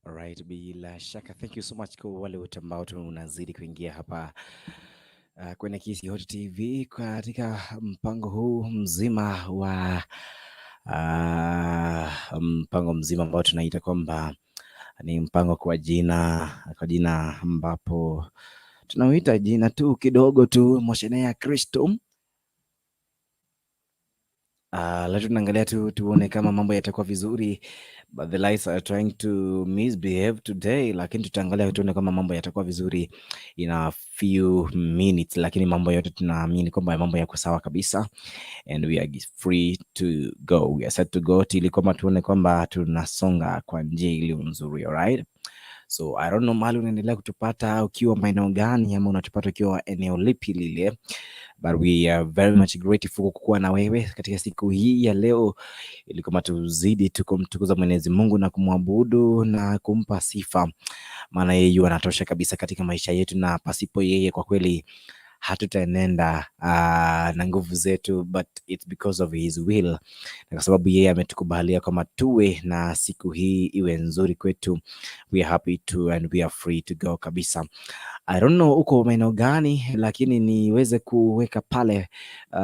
Alright, bila shaka thank you so much kwa wale wote ambao tunazidi kuingia hapa kwenye Kisi Hot TV katika mpango huu mzima wa mpango mzima ambao tunaita kwamba ni mpango kwa jina ambapo tunauita jina tu kidogo tu, Moshenee ya Kristo. Leo tunaangalia tuone kama mambo yatakuwa vizuri, but the lights are trying to misbehave today, lakini tutaangalia tuone kama mambo yatakuwa vizuri in a few minutes, lakini mambo yote tunaamini kwamba mambo yako sawa kabisa and we are free to go, we are set to go, ili kwamba tuone kwamba tunasonga kwa njia iliyo nzuri. Alright, so I don't know mahali unaendelea kutupata ukiwa maeneo gani, ama unatupata ukiwa eneo lipi lile, but we are very much grateful kukuwa na wewe katika siku hii ya leo, ili kama tuzidi tukumtukuza Mwenyezi Mungu na kumwabudu na kumpa sifa, maana yeye anatosha kabisa katika maisha yetu, na pasipo yeye kwa kweli hatutaenenda na nguvu zetu, but it's because of his will, na kwa sababu yeye ametukubalia kama tuwe na siku hii iwe nzuri kwetu. We are happy to and we are free to go kabisa. I don't know uko maeneo gani, lakini niweze kuweka pale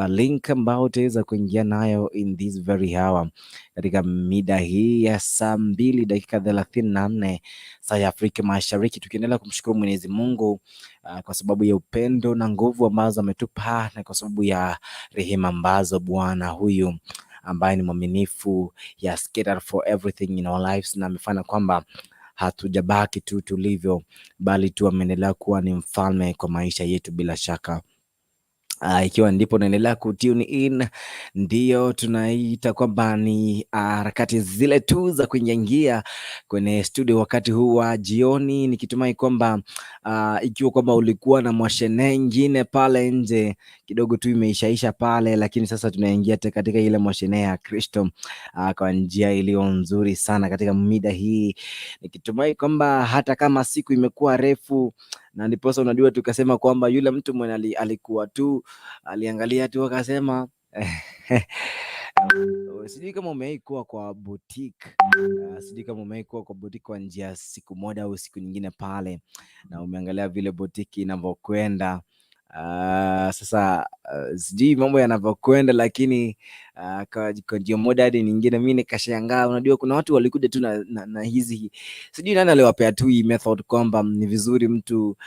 link ambao utaweza kuingia nayo in this very hour katika mida hii ya saa 2:34 saa ya Afrika Mashariki, tukiendelea kumshukuru Mwenyezi Mungu kwa sababu ya upendo na nguvu ambazo ametupa, na kwa sababu ya rehema ambazo Bwana huyu ambaye ni mwaminifu, he has catered for everything in our lives, na amefanya kwamba hatujabaki tu tulivyo, bali tu ameendelea kuwa ni mfalme kwa maisha yetu bila shaka. Ikiwa ndipo naendelea kutune in, ndio tunaita kwamba ni harakati zile tu za kuingia kwenye studio wakati huu wa jioni, nikitumai kwamba ikiwa kwamba ulikuwa na Moshenee nyingine pale nje kidogo tu imeishaisha pale, lakini sasa tunaingia katika ile Moshenee ya Kristo kwa njia iliyo nzuri sana katika mida hii, nikitumai kwamba hata kama siku imekuwa refu, na ndiposa unajua tukasema kwamba yule mtu mwenye alikuwa tu aliangalia tu akasema sijui kama umewahi kuwa kwa boutique, sijui kama umewahi kuwa kwa boutique kwa njia siku moja au siku nyingine pale, na umeangalia vile boutique inavyokwenda. Sasa sijui mambo yanavyokwenda, lakini kwa njia moja hadi nyingine mimi nikashangaa. Unajua kuna watu walikuja tu na hizi, sijui nani aliwapea tu hii method kwamba ni vizuri mtu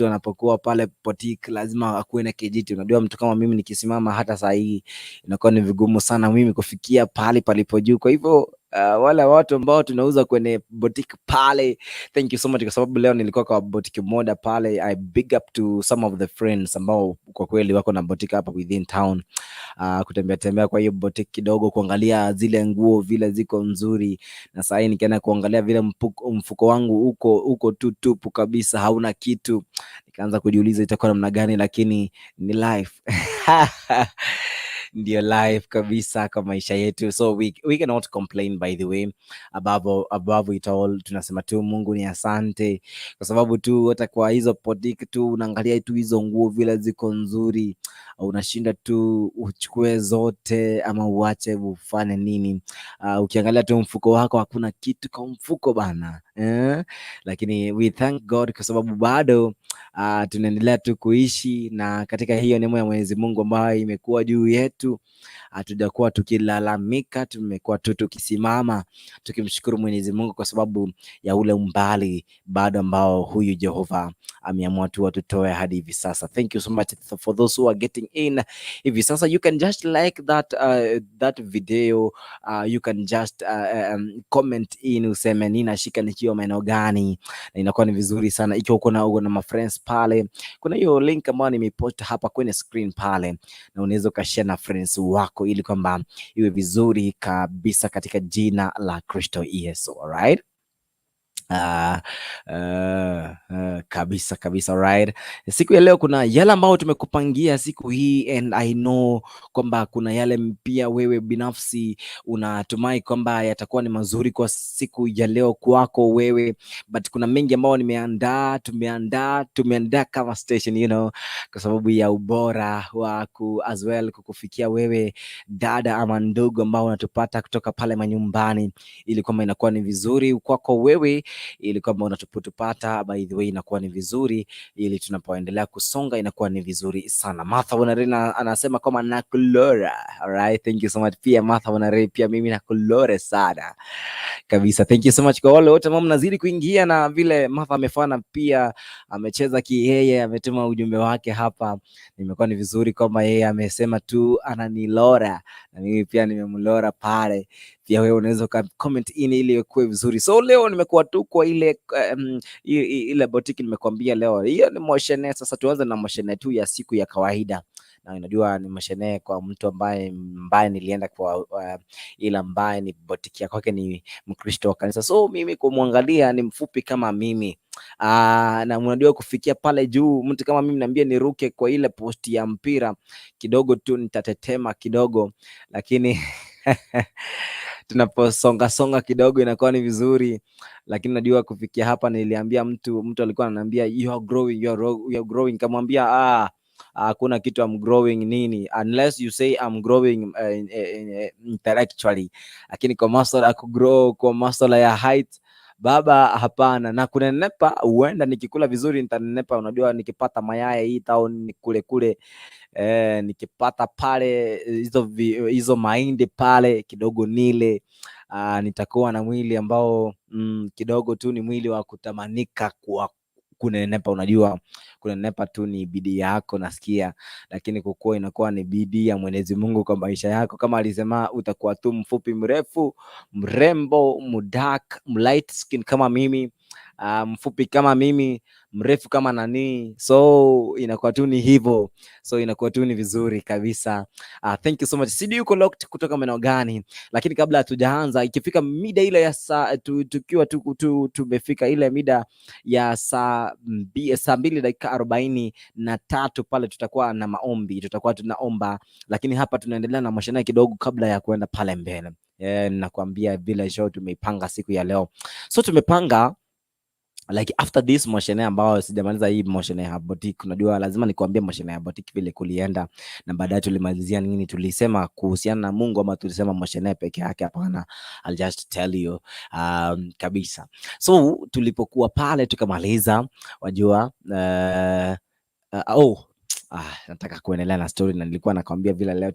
anapokuwa pale boutique lazima akuwe na kijiti. Unajua mtu kama mimi nikisimama hata saa hii inakuwa ni vigumu sana mimi kufikia pale palipo juu, kwa hivyo wale watu ambao tunauza kwenye boutique pale, thank you so much, kwa sababu leo nilikuwa kwa boutique moja pale. I big up to some of the friends ambao kwa kweli wako na boutique hapa within town, kutembea kwa hiyo boutique kidogo, kuangalia zile nguo vile ziko nzuri, na sasa hii nikienda kuangalia vile mfuko wangu uko tupu kabisa, hauna kitu, nikaanza kujiuliza itakuwa namna gani, lakini ni life ndio life kabisa kwa maisha yetu, so we cannot complain. By the way, above it all tunasema tu Mungu ni asante, kwa sababu tu hata kwa hizo boutique tu unaangalia tu hizo nguo vile ziko nzuri, unashinda tu uchukue zote ama uache ufanye nini. Ukiangalia tu mfuko wako hakuna kitu kwa mfuko bana, lakini we thank God kwa sababu bado tunaendelea tu kuishi, na katika hiyo neema ya Mwenyezi Mungu ambayo imekuwa juu yetu, hatujakuwa tukilalamika, tumekuwa tu tukisimama tukimshukuru Mwenyezi Mungu kwa sababu ya ule umbali bado ambao huyu Jehova ameamua tu atutoe hadi hivi sasa. Thank you so much for those who are getting in hivi sasa. You can just like that video, you can just comment in, useme ninashika nikiwa maeneo gani, na inakuwa ni vizuri sana. Ikiwa uko na ma friends pale, kuna hiyo link ambayo nimepost hapa kwenye screen pale, na unaweza ukashare na friends wako ili kwamba iwe vizuri kabisa katika jina la Kristo Yesu. Alright, Ah, kabisa kabisa, right. Siku ya leo kuna yale ambayo tumekupangia siku hii, and I know kwamba kuna yale pia wewe binafsi unatumai kwamba yatakuwa ni mazuri kwa siku ya leo kwako wewe, but kuna mengi ambayo tumeandaa kama station, kwa sababu ya ubora wa as well kukufikia wewe dada ama ndugu ambao unatupata kutoka pale manyumbani, ili kwamba inakuwa ni vizuri kwako wewe, ili kwamba unatupata by the way inakuwa ni vizuri, ili tunapoendelea kusonga inakuwa ni vizuri sana. Martha Wanarina anasema kama nakulora. Alright, thank you so much pia Martha Wanarina, pia mimi nakulore sana kabisa. Thank you so much kwa wale wote ambao mnazidi kuingia, na vile Martha amefana pia amecheza kiyeye, ametuma ujumbe wake hapa, nimekuwa ni vizuri kwamba yeye amesema tu ananilora na mimi pia nimemlora pale. Pia wewe unaweza comment ili ikuwe vizuri. So leo nimekuwa tu kwa ile boutique nimekwambia leo. Hiyo ni Moshenee. Sasa tuanze na Moshenee tu ya siku ya kawaida. Na unajua ni Moshenee kwa mtu ambaye nilienda kwa ila ambaye ni boutique yake ni Mkristo wa kanisa. So mimi kumwangalia ni mfupi kama mimi. Na unajua kufikia pale juu, mtu kama mimi niambie niruke kwa ile posti ya mpira kidogo tu nitatetema kidogo, lakini tunaposonga songa kidogo inakuwa ni vizuri. Lakini najua kufikia hapa, niliambia mtu alikuwa ananiambia you are growing, kamwambia hakuna kitu I'm growing nini, unless you say I'm growing intellectually, lakini kwa masuala ya kugrow, kwa masuala ya height baba, hapana. Na kunenepa, huenda nikikula vizuri nitanenepa. Unajua nikipata mayai hii town kule nikipata pale hizo mahindi pale kidogo nile, nitakuwa na mwili ambao kidogo tu ni mwili wa kutamanika kwa kunenepa. Unajua kunenepa tu ni bidii yako nasikia, lakini kukua inakuwa ni bidii ya Mwenyezi Mungu kwa maisha yako. Kama alisema utakuwa tu mfupi, mrefu, mrembo, mudark, light skin kama mimi, mfupi kama mimi, mrefu kama nani, so inakuwa tu ni hivyo, so inakuwa tu ni vizuri kabisa. Thank you so much. Sidi yuko locked kutoka maeneo gani? Lakini kabla hatujaanza, ikifika mida ile ya saa tukiwa tumefika ile mida ya saa 2:43 pale tutakuwa na maombi, tutakuwa tunaomba, lakini hapa tunaendelea na Moshenee kidogo kabla ya kuenda pale mbele. Nakwambia vile show tumeipanga siku ya leo, so tumepanga like after this Moshenee ambao sijamaliza hii Moshenee boutique. Unajua lazima nikwambie Moshenee boutique vile kulienda, na baadaye tulimalizia nini, tulisema kuhusiana na Mungu ama tulisema Moshenee peke yake? Hapana, I'll just tell you kabisa. So tulipokuwa pale tukamaliza, wajua nataka kuendelea na story, na nilikuwa nakwambia vile leo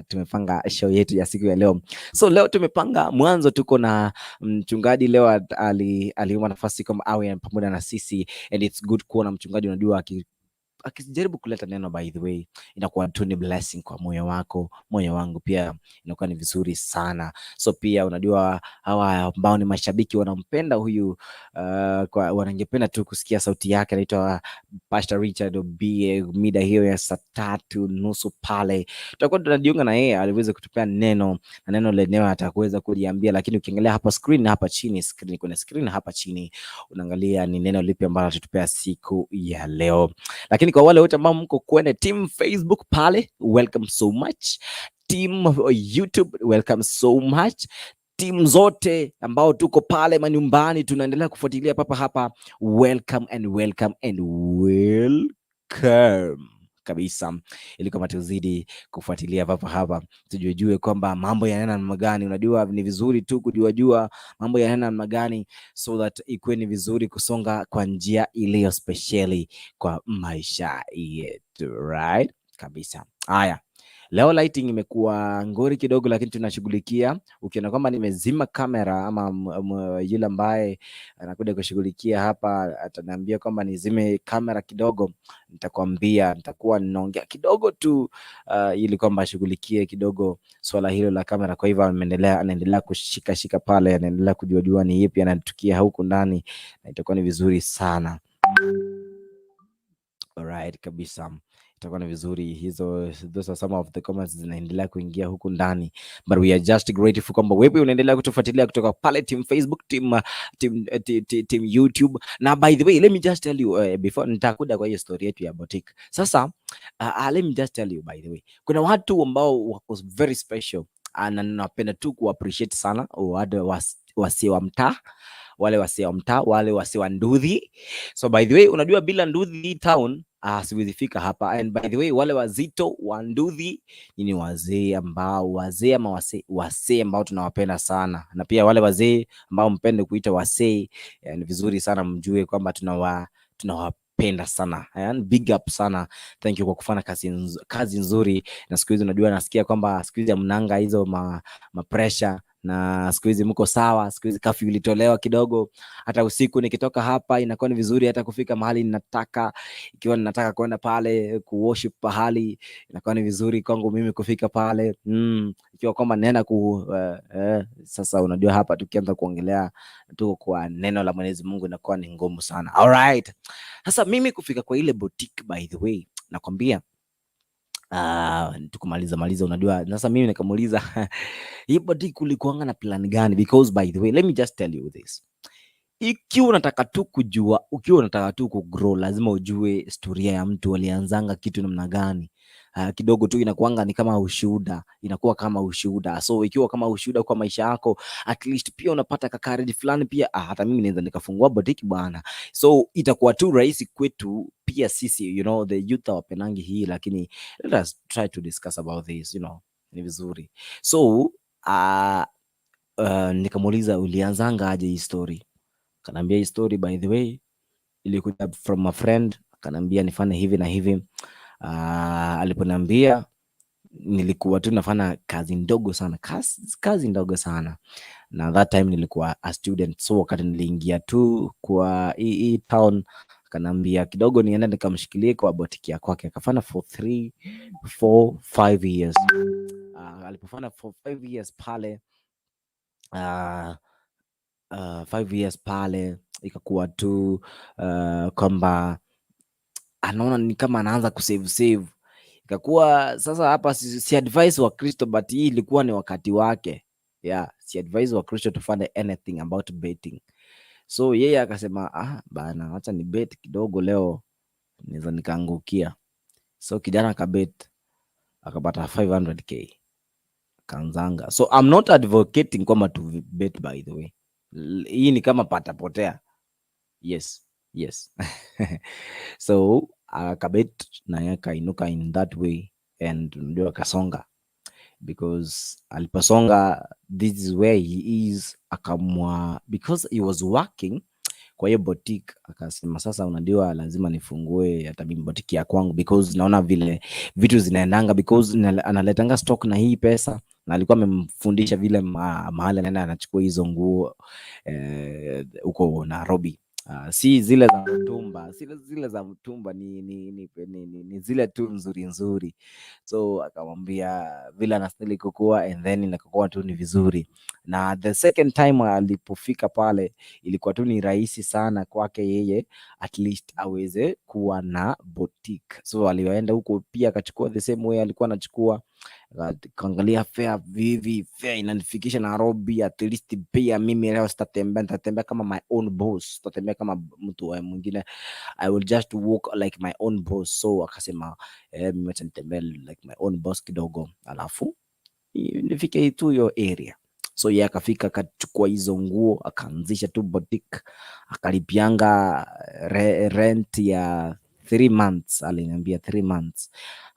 tumepanga show yetu ya siku ya leo. So leo tumepanga mwanzo, tuko na mchungaji leo aliomba nafasi kama awe pamoja na sisi, and it's good kuona mchungaji unajua akijaribu kuleta neno, by the way inakuwa tu ni blessing kwa moyo wako, moyo wangu pia inakuwa ni vizuri sana. So pia unajua hawa ambao ni mashabiki wanampenda huyu wanangependa tu kusikia sauti yake. Anaitwa Pastor Richard Obie. Mida hiyo ya saa 3:30 pale tutakuwa tunajiunga na yeye, aliweza kutupea neno, na neno lenyewe atakuweza kuliambia. Lakini ukiangalia hapa screen hapa chini, kwenye screen hapa chini unaangalia ni neno lipi ambalo atatupea siku ya leo. Lakini kwa wale wote ambao mko kwenye team Facebook pale, welcome so much. Team YouTube, welcome so much. Team zote ambao tuko pale manyumbani tunaendelea kufuatilia papa hapa, welcome and welcome and welcome kabisa, ili kama tuzidi kufuatilia papa hapa, tujue kwamba mambo yanaenda namna gani. Unajua ni vizuri tu kujua mambo yanaenda namna gani, so that ikuwe ni vizuri kusonga kwa njia iliyo speciali kwa maisha yetu, right kabisa. Haya, leo lighting imekuwa ngori kidogo, lakini tunashughulikia. Ukiona kwamba nimezima kamera ama yule ambaye anakuja kushughulikia hapa ataniambia kwamba nizime kamera kidogo, nitakwambia, nitakuwa ninaongea kidogo tu ili kwamba ashughulikie kidogo swala hilo la kamera. Kwa hivyo anaendelea kushika pale, anaendelea kujua ni ipi anatukia huku ndani, na itakuwa ni vizuri sana. Alright. Alright, kabisa. Itakuwa ni vizuri hizo. Those are some of the comments zinaendelea kuingia huku ndani, but we are just grateful kwamba wewe unaendelea kutufuatilia kutoka pale team Facebook, team YouTube. Na by the way, let me just tell you before nitakuja kwa hiyo story yetu ya boutique. Sasa let me just tell you, by the way, kuna watu ambao wako very special, na napenda tu ku appreciate sana wale wasi wa mtaa, wale wasi wa mtaa, wale wasi wa Ndudhi. So by the way, unajua bila Ndudhi town siwezi fika hapa. And by the way, wale wazito wa Ndudhi ni wazee ambao wazee ambao tunawapenda sana, na pia wale wazee ambao mpende kuita wasee, ni vizuri sana mjue kwamba tunawapenda sana, and big up sana. Thank you kwa kufanya kazi nzuri. Na siku hizi unajua, nasikia kwamba siku hizi mnanga hizo ma pressure, na siku hizi mko sawa. Siku hizi curfew ilitolewa kidogo, hata usiku nikitoka hapa inakuwa ni vizuri hata kufika mahali ninataka. Ikiwa ninataka kwenda pale kuworship pahali, inakuwa ni vizuri kwangu mimi kufika pale. Ikiwa kwamba nenda sasa unajua hapa tukianza kuongelea tu kwa neno la Mwenyezi Mungu inakuwa ni ngumu sana. Alright, sasa mimi kufika kwa ile boutique, by the way, nakwambia tukumaliza unajua. Sasa mimi nikamuuliza hii boutique kulikuanga na plan gani? Because by the way, let me just tell you this. Ikiwa unataka tu kujua, ukiwa unataka tu kugrow, lazima ujue historia ya mtu, alianzanga kitu namna gani. Kidogo tu inakuanga ni kama ushuhuda, inakuwa kama ushuhuda. So ikiwa kama ushuhuda kwa maisha yako, at least pia unapata kakaredi fulani pia. Hata mimi naweza nikafungua boutique bwana. So itakuwa tu rahisi kwetu pia sisi, you know, the youth wapenangi hii, lakini let us try to discuss about this, you know, ni vizuri. So nikamuuliza ulianzanga aje hii story? Kanambia hii story, by the way, ilikuja from a friend. Kanambia nifanye hivi na hivi. Aliponiambia, nilikuwa tu nafanya kazi ndogo sana, kazi ndogo sana, na that time nilikuwa a student. So wakati niliingia tu kwa hii town, kanambia kidogo nienda nikamshikilie kwa boutique kwake. Akafanya for 3, 4, 5 years. Alipofanya for 5 years pale, 5 years pale, ikakuwa tu kwamba anaona ni kama anaanza kusave. Ikakuwa sasa hapa si advice wa Kristo, but hii ilikuwa ni wakati wake. Si advice wa Kristo to find anything about betting. So yeye akasema bana, acha ni bet kidogo leo, naweza nikaangukia. So kijana akabet, akapata 500k, kanzanga. So I'm not advocating kwamba to bet, by the way. Hii ni kama patapotea. Yes. So akabet na yeye kainuka in that way, and ndio akasonga, because aliposonga, this is where he is. Akamwa, because he was working kwa hiyo boutique, akasema sasa unajua lazima nifungue hata mimi boutique ya kwangu, because naona vile vitu zinaendanga, because analetanga stock na hii pesa, na alikuwa amemfundisha vile mahali anaenda anachukua hizo nguo huko Nairobi. Si zile za mtumba, zile za mtumba ni zile tu nzuri. So akamwambia vile anastahili kukua, and then inakuwa tu ni vizuri. Na the second time alipofika pale, ilikuwa tu ni rahisi sana kwake yeye at least aweze kuwa na boutique. So aliwaenda huko pia akachukua the same way alikuwa anachukua, kaangalia fare inanifikisha Nairobi, at least pia mimi leo nitatembea kama my own boss, nitatembea kama mtu mwingine, I will just walk like my own boss. So akasema mimi acha nitembee like my own boss kidogo, alafu nifike tu hiyo area. So yeye akafika akachukua hizo nguo, akaanzisha tu boutique, akalipianga rent ya 3 months. Aliniambia 3 months.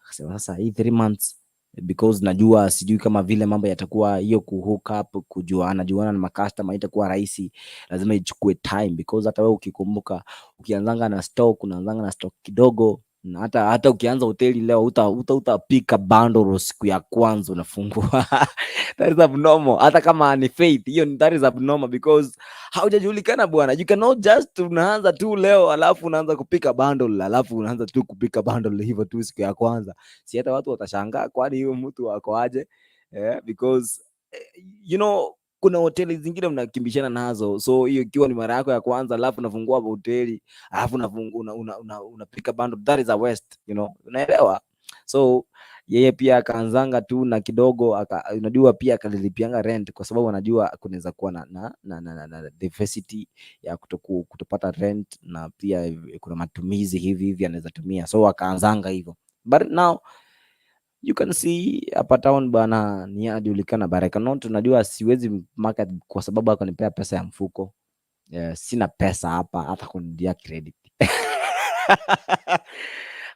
Akasema sasa hii 3 months, because najua sijui kama vile mambo yatakuwa hiyo kuhook up, kujuana na makastoma itakuwa rahisi, lazima ichukue time, because hata wewe ukikumbuka, ukianzanga na stock, unaanzanga na stock kidogo, na hata ukianza hoteli leo utapika bundle siku ya kwanza unafungua. That is abnormal. Hata kama ni faith, hiyo that is abnormal, because haujajulikana bwana. You cannot just unaanza tu leo alafu unaanza kupika bundle, alafu unaanza tu kupika bundle hivyo tu siku ya kwanza. Si hata watu watashangaa, kwani huyo mtu wako aje? Because you know, kuna hoteli zingine mnakimbishana nazo, so hiyo ikiwa ni mara yako ya kwanza, alafu unafungua hoteli, alafu unapika bando, that is a waste, unaelewa. So yeye pia akaanzanga tu na kidogo, unajua pia akalilipianga rent, kwa sababu anajua kunaweza kuwa na diversity ya kutopata rent, na pia kuna matumizi hivi anaweza tumia, so akaanzanga hivyo. But now you can see hapa town bana, ni ajulikana Baraka not, unajua siwezi market kwa sababu akanipea pesa ya mfuko. Sina pesa hapa hata kunidia credit.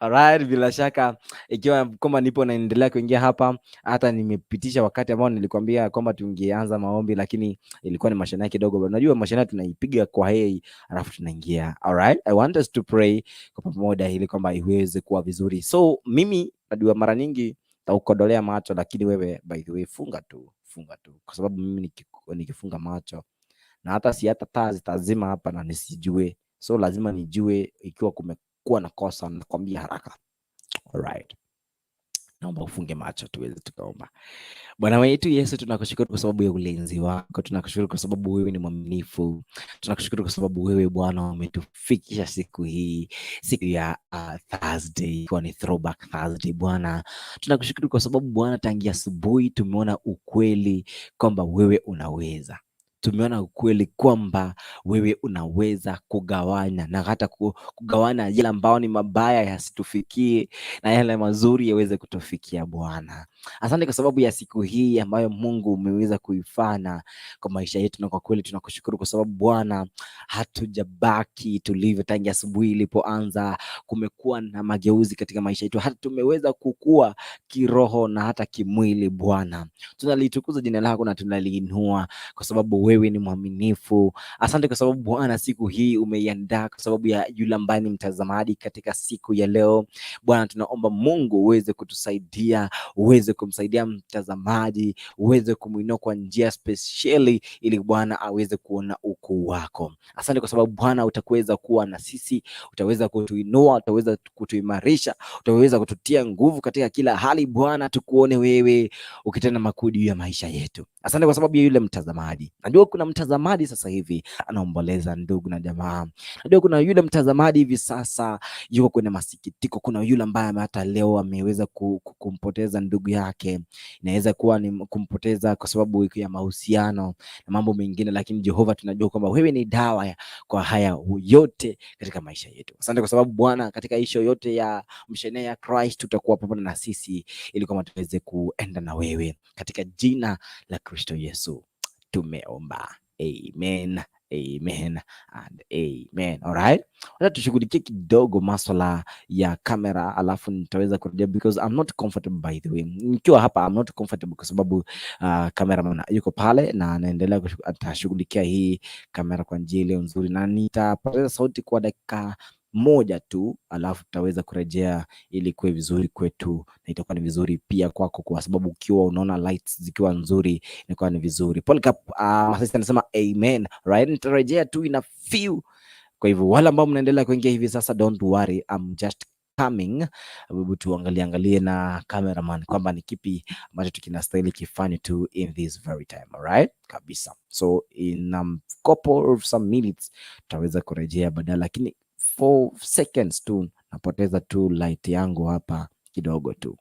Alright, bila shaka ikiwa kwamba nipo naendelea kuingia hapa, hata nimepitisha wakati ambao nilikwambia kwamba tungeanza maombi, lakini ilikuwa ni Moshenee kidogo. Unajua Moshenee tunaipiga kwa hei alafu tunaingia. Alright, I want us to pray kwa pamoja ili kwamba iweze kuwa vizuri. So mimi najua mara nyingi taukodolea macho, lakini wewe by the way funga tu, kwa sababu mimi nikifunga macho na hata taa zitazima hapa na nisijue, so lazima nijue ikiwa kumekuwa na kosa, nakwambia haraka. Alright, naomba ufunge macho tuweze tukaomba. Bwana wetu Yesu, tunakushukuru kwa sababu ya ulinzi wako, tunakushukuru kwa sababu wewe ni mwaminifu, tunakushukuru kwa sababu wewe Bwana umetufikisha siku hii, siku ya Thursday, kwa ni throwback Thursday. Bwana tunakushukuru kwa sababu Bwana tangia asubuhi tumeona ukweli kwamba wewe unaweza, tumeona ukweli kwamba wewe unaweza kugawanya na hata kugawanya yale ambao ni mabaya yasitufikie na yale mazuri yaweze kutufikia. Bwana, asante kwa sababu ya siku hii ambayo Mungu umeweza kuifanya kwa maisha yetu, na kwa kweli tunakushukuru kwa sababu Bwana hatujabaki tulivyo tangia asubuhi ilipoanza. Kumekuwa na mageuzi katika maisha yetu, hata tumeweza kukua kiroho na hata kimwili. Bwana, tunalitukuza jina lako na tunaliinua kwa sababu wewe ni mwaminifu. Asante kwa sababu Bwana siku hii umeiandaa kwa sababu ya yule ambaye ni mtazamaji katika siku ya leo. Bwana, tunaomba Mungu uweze kutusaidia, uweze kumsaidia mtazamaji, uweze kumuinua kwa njia speciali ili Bwana aweze kuona ukuu wako. Asante kwa sababu Bwana utakuweza kuwa na sisi, utaweza kutuinua, utaweza kutuimarisha, utaweza kututia nguvu katika kila hali. Bwana, tukuone wewe ukitenda makuu juu ya maisha yetu. Asante kwa sababu ya yule mtazamaji. Najua kuna mtazamaji sasa hivi anaomboleza ndugu na jamaa. Najua kuna yule mtazamaji hivi sasa yuko kwenye masikitiko. Kuna yule ambaye hata leo ameweza kumpoteza ndugu yake. Inaweza kuwa ni kumpoteza kwa sababu ya mahusiano na mambo mengine, lakini Jehova tunajua kwamba wewe ni dawa kwa haya yote katika maisha yetu. Asante kwa sababu Bwana katika isho yote ya Moshenee ya Christ utakuwa pamoja na sisi ili kwamba tuweze kuenda na wewe katika jina la Kristo Yesu tumeomba. Amen, amen and amen. Alright, wacha tushughulikie kidogo masuala ya kamera, alafu nitaweza kurejea because I'm not comfortable by the way. Nikiwa hapa I'm not comfortable kwa sababu cameraman yuko pale na anaendelea atashughulikia hii kamera kwa njia ile nzuri, na nitapoteza sauti kwa dakika moja tu, alafu tutaweza kurejea ili kuwe vizuri kwetu na itakuwa ni vizuri pia kwako, kwa sababu ukiwa unaona lights zikiwa nzuri inakuwa ni vizuri. Polycarp sasa anasema amen, right? Nitarejea tu ina few. Kwa hivyo wale ambao mnaendelea kuingia hivi sasa, don't worry, I'm just coming. Hebu tuangalie na cameraman kwamba ni kipi ambacho tukinastahili kifanye tu in this very time. Alright, kabisa. So in a couple of some minutes tutaweza kurejea badala, lakini 4 seconds tu napoteza tu light yangu hapa kidogo tu.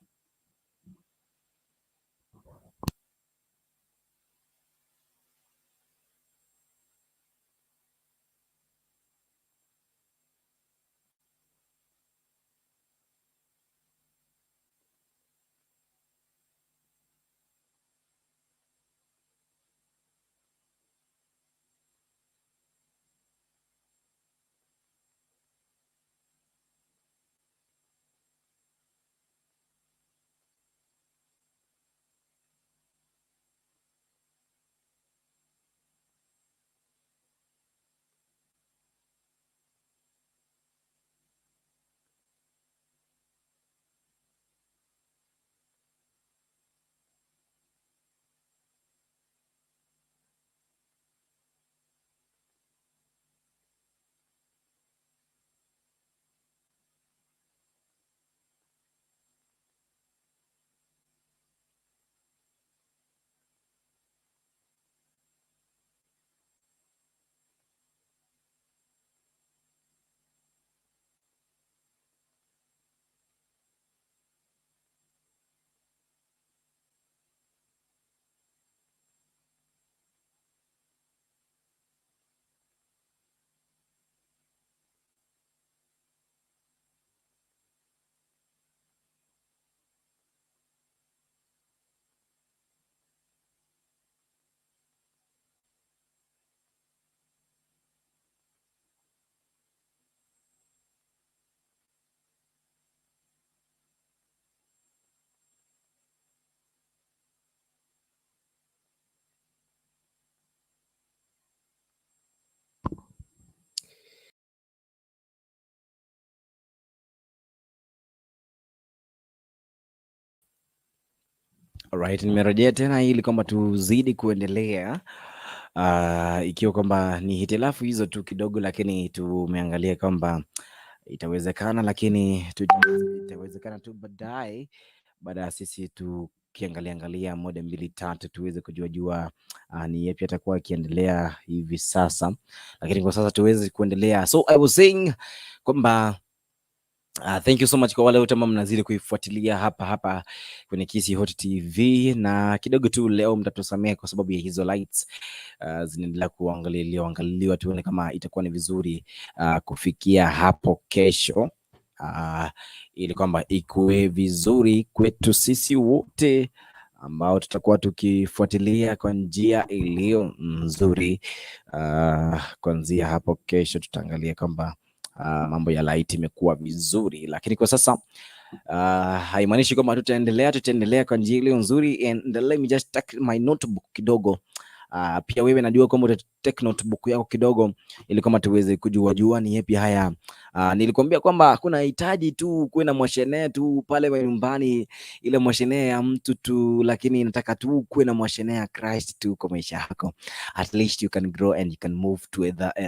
Alright, nimerejea tena ili kwamba tuzidi kuendelea ikiwa kwamba ni hitilafu hizo tu kidogo, lakini tumeangalia kwamba itawezekana, lakini itawezekana tu baadaye, baada ya sisi tukiangalia angalia moja mbili tatu tuweze kujua ni yapi atakuwa akiendelea hivi sasa, lakini kwa sasa tuweze kuendelea. So I was saying kwamba thank you so much kwa wale wote ambao mnazidi kuifuatilia hapa hapa kwenye Kisi Hot TV, na kidogo tu leo mtatusamea kwa sababu ya hizo lights zinaendelea kuangaliwa, tuone kama itakuwa ni vizuri kufikia hapo kesho, ili kwamba ikuwe vizuri kwetu sisi wote ambao tutakuwa tukifuatilia kwa njia iliyo nzuri. Kuanzia hapo kesho tutaangalia kwamba mambo ya light imekuwa vizuri, lakini kwa sasa haimaanishi kwamba tutaendelea kwa njia iliyo nzuri. And let me just take my notebook kidogo. Pia wewe najua kwamba utatake notebook yako kidogo ili kama tuweze kujua ni yapi haya. Nilikwambia kwamba hakuna hitaji tu kuwe na Moshenee tu pale nyumbani, ile Moshenee ya mtu tu, lakini nataka tu kuwe na Moshenee ya Christ tu kwa maisha yako. At least you can grow and you can move to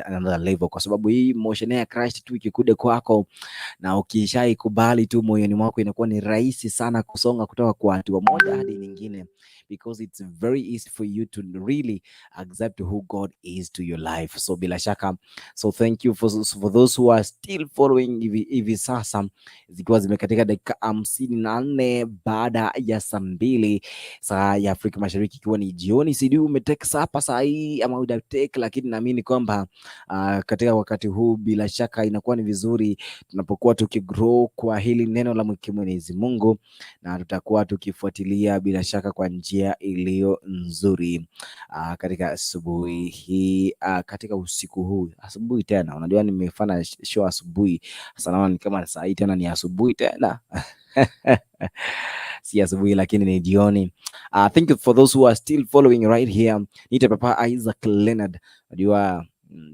another level, kwa sababu hii Moshenee ya Christ tu ikikuja kwako na ukishaikubali tu moyoni mwako, inakuwa ni rahisi sana kusonga kutoka kwa hatua moja hadi nyingine, because it's very easy for you to really accept who God is to your life. So bila shaka, so thank you for those who are still following hivi sasa, zikiwa zimekatika dakika 54 baada ya saa 2 saa ya Afrika Mashariki, ikiwa ni jioni. Sijui umeteka hapa saa hii ama hujateka, lakini naamini kwamba katika wakati huu bila shaka inakuwa ni vizuri tunapokuwa tukigrow kwa hili neno la Mwenyezi Mungu, na tutakuwa tukifuatilia bila shaka kwa njia iliyo nzuri katika asubuhi hii, katika usiku huu, asubuhi tena. Unajua nimefanya show asubuhi, sasa naona ni kama saa hii tena ni asubuhi tena si asubuhi lakini ni jioni. Thank you for those who are still following right here. Nita Papa Isaac Leonard. Unajua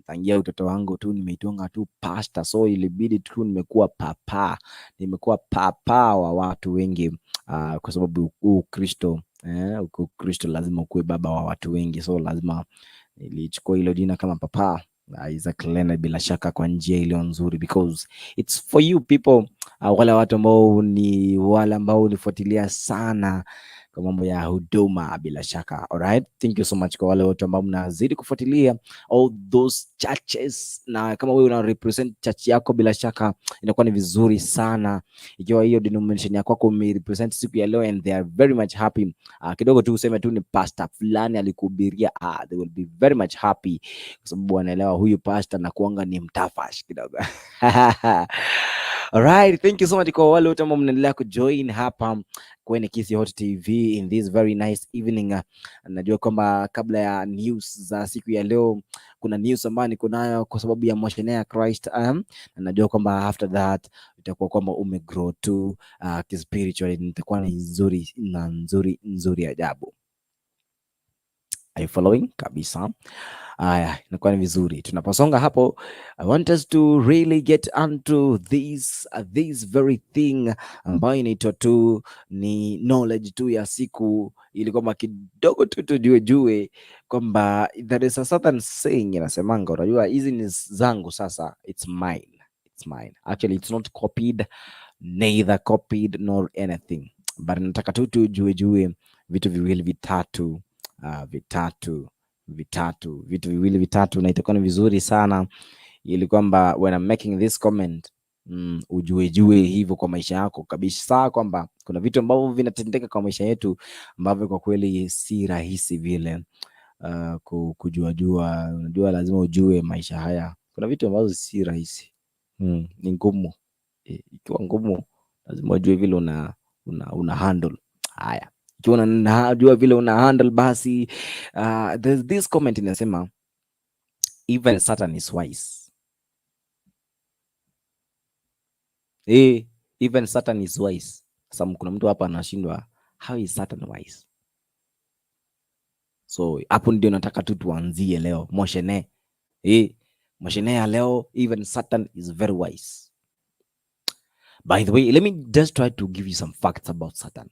tangia utoto wangu tu nimeitunga tu pastor, so ilibidi tu nimekuwa papa wa watu wengi, kwa sababu Ukristo Ukristo lazima ukuwe baba wa watu wengi, so lazima nilichukua hilo jina kama Papa Isaac Leonard, bila shaka kwa njia iliyo nzuri, because it's for you people, wale watu ambao ni wale ambao ulifuatilia sana kwa mambo ya huduma bila shaka. Alright, thank you so much kwa wale wote ambao mnazidi kufuatilia all those churches, na kama wewe una represent church yako, bila shaka inakuwa ni vizuri sana ikiwa hiyo denomination yako kwa umerepresent siku ya leo and they are very much happy. Kidogo tu useme tu ni pastor fulani alikuhubiria, they will be very much happy kwa sababu wanaelewa huyu pastor na kuanga ni mtafash kidogo. Alright, thank you so much kwa wale wote ambao mnaendelea kujoin hapa kwenye Kisi Hot TV in this very nice evening. Najua kwamba kabla ya news za siku ya leo kuna news ambayo niko nayo kwa sababu ya Moshenee ya Christ, na najua kwamba after that itakuwa kwamba umegrow tu kispiritually, nitakuwa ni nzuri ajabu. Are you following kabisa? Aya, inakuwa ni vizuri tunaposonga hapo. I want us to really get onto this very thing ambayo inaitwa tu ni knowledge tu ya siku, ili kwamba kidogo tu tujue kwamba there is a certain saying inasemanga, unajua hizi ni zangu sasa, it's mine. Actually it's not copied, neither copied nor anything, but nataka tu tujue vitu viwili vitatu, vitu viwili vitatu, na itakuwa ni vizuri sana ili kwamba when I'm making this comment ujue hivyo kwa maisha yako kabisa, kwamba kuna vitu ambavyo vinatendeka kwa maisha yetu ambavyo kwa kweli si rahisi vile kujua. Unajua lazima ujue maisha haya, kuna vitu ambavyo si rahisi, ni ngumu. Ikiwa ngumu lazima ujue vile una handle haya. Ikiwa unajua vile una handle, basi there's this comment inasema even Satan is wise. Even Satan is wise. Sasa kuna mtu hapa anashindwa, how is Satan wise? So hapo ndio nataka tu tuanzie leo. Moshenee ya leo, even Satan is very wise. By the way, let me just try to give you some facts about Satan.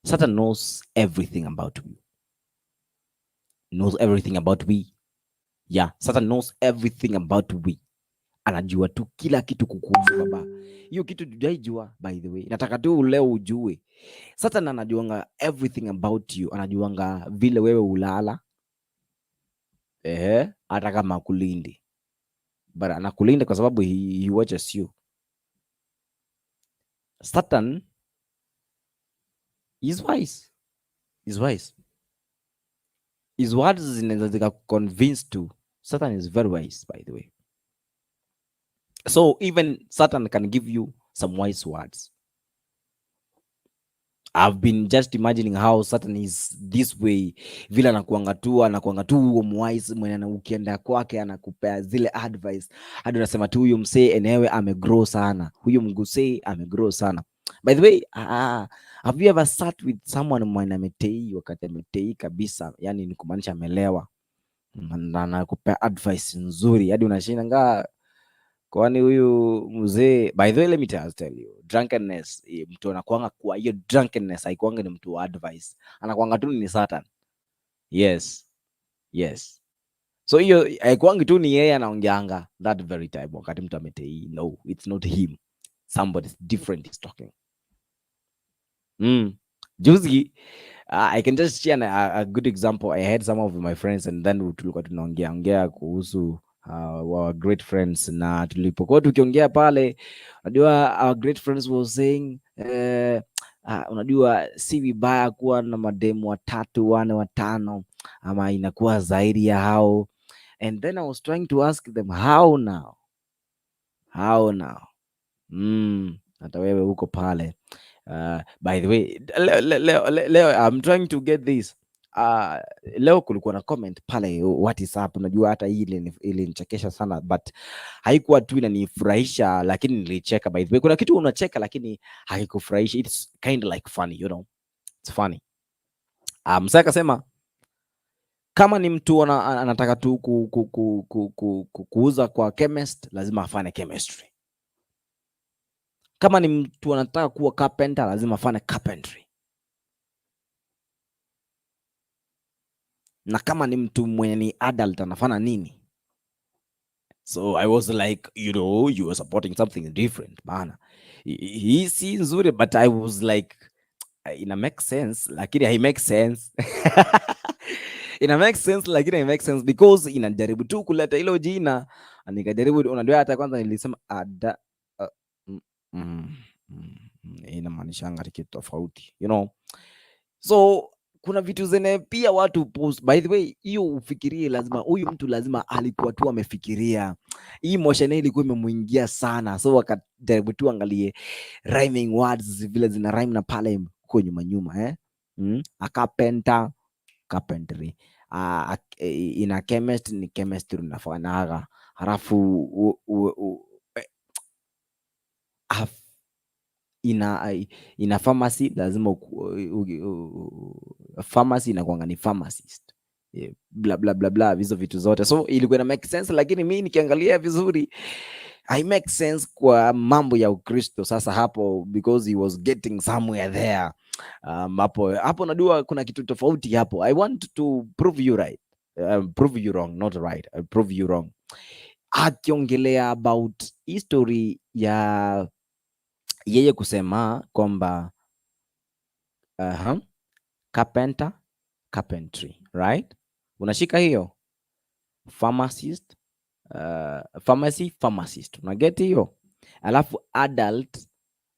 Satan knows everything about you. Knows everything about we. Yeah, Satan knows everything about we. Anajua tu kila kitu kukuhusu baba. Hiyo kitu tujaijua by the way. Nataka tu leo ujue. Satan anajuanga everything about you. Anajuanga vile wewe ulala. Hata kama kulindi. But anakulinda kwa sababu he watches you. Satan is wise. Is wise. His words zinaweza zika convince to. Satan is very wise by the way. So even Satan can give you some wise words. I've been just imagining how Satan is this way, vile anakuanga tu huo mwise mwenye ukienda kwake anakupea zile advice hadi unasema tu huyo msee enewe amegrow sana, huyo mgusee amegrow sana. By the way, have you ever sat with someone mwenye ametei wakati ametei kabisa, yani ni kumaanisha amelewa na anakupea advice nzuri hadi unashinda kwani huyu mzee. By the way, let me tell you, drunkenness, mtu anakuanga kwa hiyo drunkenness haikuanga ni mtu wa advice, anakuanga tu ni Satan. Yes, yes. So hiyo haikuangi tu ni yeye anaongeanga that very time wakati mtu ametei. No, it's not him, somebody different is talking. Juzi, I can just share a good example. I had some of my friends and then tulikuwa tunaongea kuhusu our great friends, na tulipokuwa tukiongea pale, unajua our great friends was saying unajua si vibaya kuwa na mademu 3, 4, 5 ama inakuwa zaidi ya hao. And then I was trying to ask them how now hata wewe uko pale. By the way, leo I'm trying to get this. Leo kulikuwa na comment pale what is up. Unajua hata hii ilinichekesha sana, but haikuwa tu inanifurahisha, lakini nilicheka. By the way, kuna kitu unacheka lakini haikufurahisha. It's kind of like funny, you know, it's funny. Msaka akasema kama ni mtu anataka tu kuuza kwa chemist, lazima afanye chemistry. Kama ni mtu anataka kuwa carpenter, lazima afanye carpentry. Na kama ni mtu mwenye ni adult anafanya nini? So I was like, you know, you were supporting something different bana. Hii si nzuri, but I was like, ina make sense lakini hai make sense. Ina make sense lakini hai make sense because inajaribu tu kuleta hilo jina. Nikajaribu, unajua hata kwanza nilisema ada inamaanisha ngati kitu tofauti, you know. So kuna vitu zene pia watu post. By the way, hiyo ufikirie, lazima huyu mtu lazima alikuwa tu amefikiria. Hii Moshenee ilikuwa imemuingia sana, so wakajaribu tu angalie rhyming words vile zina rhyme na pale huko nyuma a carpenter, carpentry. Ina chemist ni chemistry unafanaga. Halafu ina pharmacy lazima pharmacy inakuanga ni pharmacist, bla bla bla bla, hizo vitu zote. So ilikuwa ina make sense, lakini mimi nikiangalia vizuri I make sense kwa mambo ya Ukristo sasa hapo, because he was getting somewhere there. Hapo najua kuna kitu tofauti hapo. I want to prove you right, prove you wrong, not right, I prove you wrong. Akiongelea about history ya yeye kusema kwamba carpenter, carpentry, right? Unashika hiyo pharmacist, pharmacy, pharmacist, unaget hiyo? Alafu adult,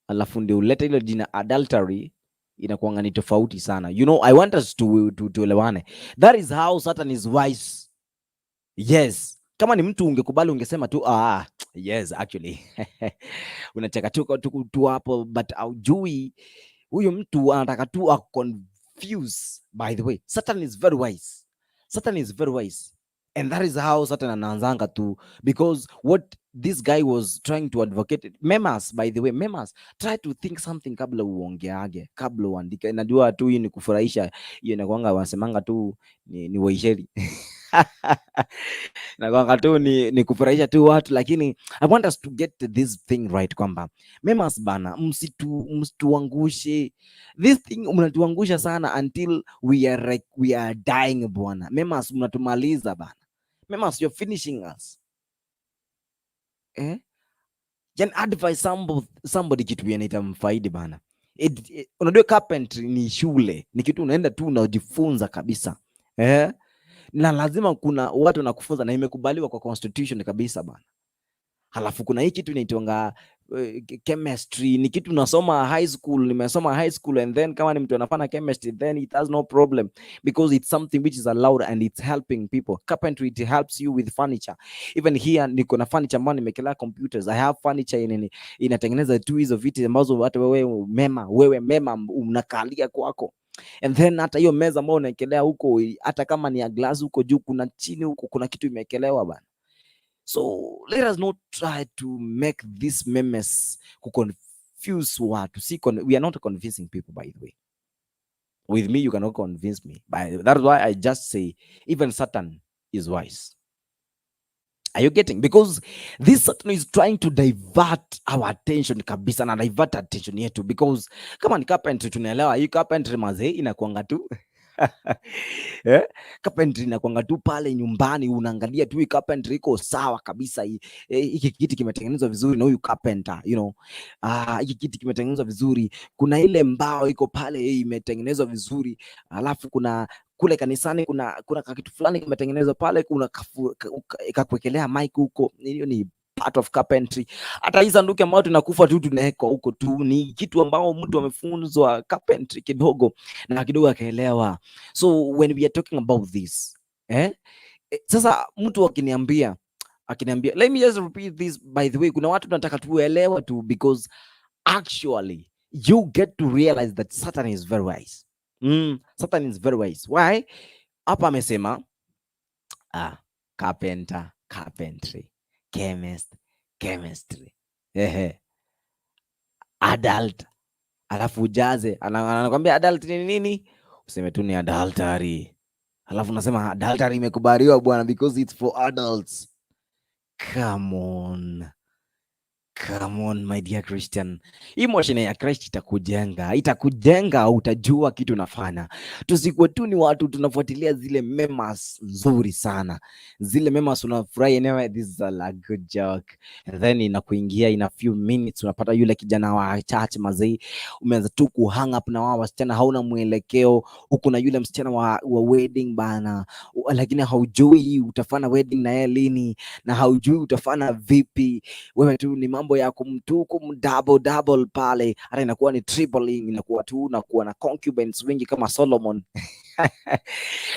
alafu ndio ulete hilo jina adultery, inakuanga ni tofauti sana. You know, I want us to elewane. That is how Satan is wise. Yes, kama ni mtu ungekubali ungesema tu yes actually unacheka tu hapo, but aujui huyu mtu anataka tu a confuse. By the way, Satan is very wise. Satan is very wise, and that is how Satan anaanzanga tu, because what this guy was trying to advocate. Members, by the way, members, try to think something kabla uongeage, kabla uandike. Najua tu hii ni kufurahisha, hiyo inakuanga wasemanga tu ni waisheri nakwanga tu ni kufurahisha tu watu, lakini I want us to get this thing right kwamba memas bana, msituangushe. This thing mnatuangusha sana until we are dying bwana. Memas mnatumaliza bana. Memas, you're finishing us. Can advise somebody kitu yanaita mfaidi bana. Unajua carpentry ni shule, ni kitu unaenda tu unajifunza kabisa. Na lazima kuna watu wanakufunza na imekubaliwa kwa constitution kabisa bana. Halafu kuna hii kitu inaitwa chemistry, ni kitu unasoma high school, nimesoma high school, and then kama ni mtu anafanya chemistry then it has no problem because it's something which is allowed and it's helping people. Carpentry, it helps you with furniture. Even here niko na furniture ambayo nimekelea computers. I have furniture inatengeneza tu hizo viti ambazo hata wewe mema unakalia kwako. And then hata hiyo meza ambayo unaekelea huko, hata kama ni ya glass, huko juu kuna chini huko kuna kitu imekelewa bana. So let us not try to make this memes confuse watu. We are not convincing people, by the way. With me, you cannot convince me. That's why I just say, even Satan is wise. Are you getting? Because this Satan is trying to divert our attention kabisa, na divert attention yetu, because kama ni carpentry tunaelewa, hii carpentry mazee inakuanga tu carpentry inakuanga tu pale nyumbani, unaangalia tu hii carpentry iko sawa kabisa, hiki kiti kimetengenezwa vizuri na huyu carpenter, hiki kiti kimetengenezwa vizuri, kuna ile mbao iko pale imetengenezwa vizuri, alafu kuna kule kanisani kuna kitu fulani kimetengenezwa pale, kuna kakuwekelea mic huko, hiyo ni part of carpentry. Hata hii sanduku ambayo tunakufa tu tunaweka huko tu, ni kitu ambao mtu amefunzwa carpentry kidogo na kidogo akaelewa. So when we are talking about this, sasa mtu akiniambia, let me just repeat this by the way, kuna watu tunataka tuelewa tu, because actually you get to realize that Satan is very wise. Satan is very wise. Why? Hapa amesema carpenter, carpentry, chemist, chemistry, adult, alafu ujaze, anakwambia adult ni nini, useme tu ni adultery, alafu unasema adultery imekubaliwa bwana because it's for adults. Come on my dear Christian, hii Moshenee ya Christ itakujenga, utajua kitu unafanya. Tusikuwe tu ni watu tunafuatilia zile memes nzuri sana, zile memes unafurahi, anyway this is a good joke, and then inakuingia in a few minutes unapata yule kijana wa church mazee, umeanza tu kuhang up na wao wasichana, hauna mwelekeo, huko na yule msichana wa wedding bana, lakini haujui utafanya wedding na yeye lini, na haujui utafanya vipi. Wewe tu ni mambo ya double pale, hata inakuwa ni tripling, inakuwa tu na kuwa na concubines wengi kama Solomon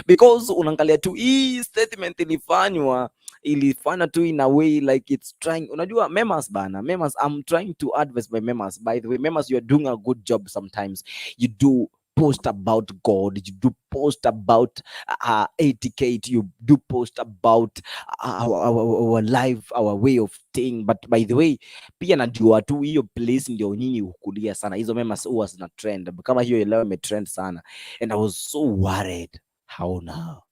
because unaangalia tu hii statement ilifanya tu in a way like it's trying. Unajua memes bana, memes, I'm trying to advise by memes. By the way, memes, you are doing a good job. Sometimes you do post about God, you do post about etiquette, you do post about our life, our way of thing. But by the way, pia najua tu hiyo place ndio nyinyi hukulia sana, hizo memes huwa zina trend kama hiyo leo imetrend sana, and I was so worried. How now?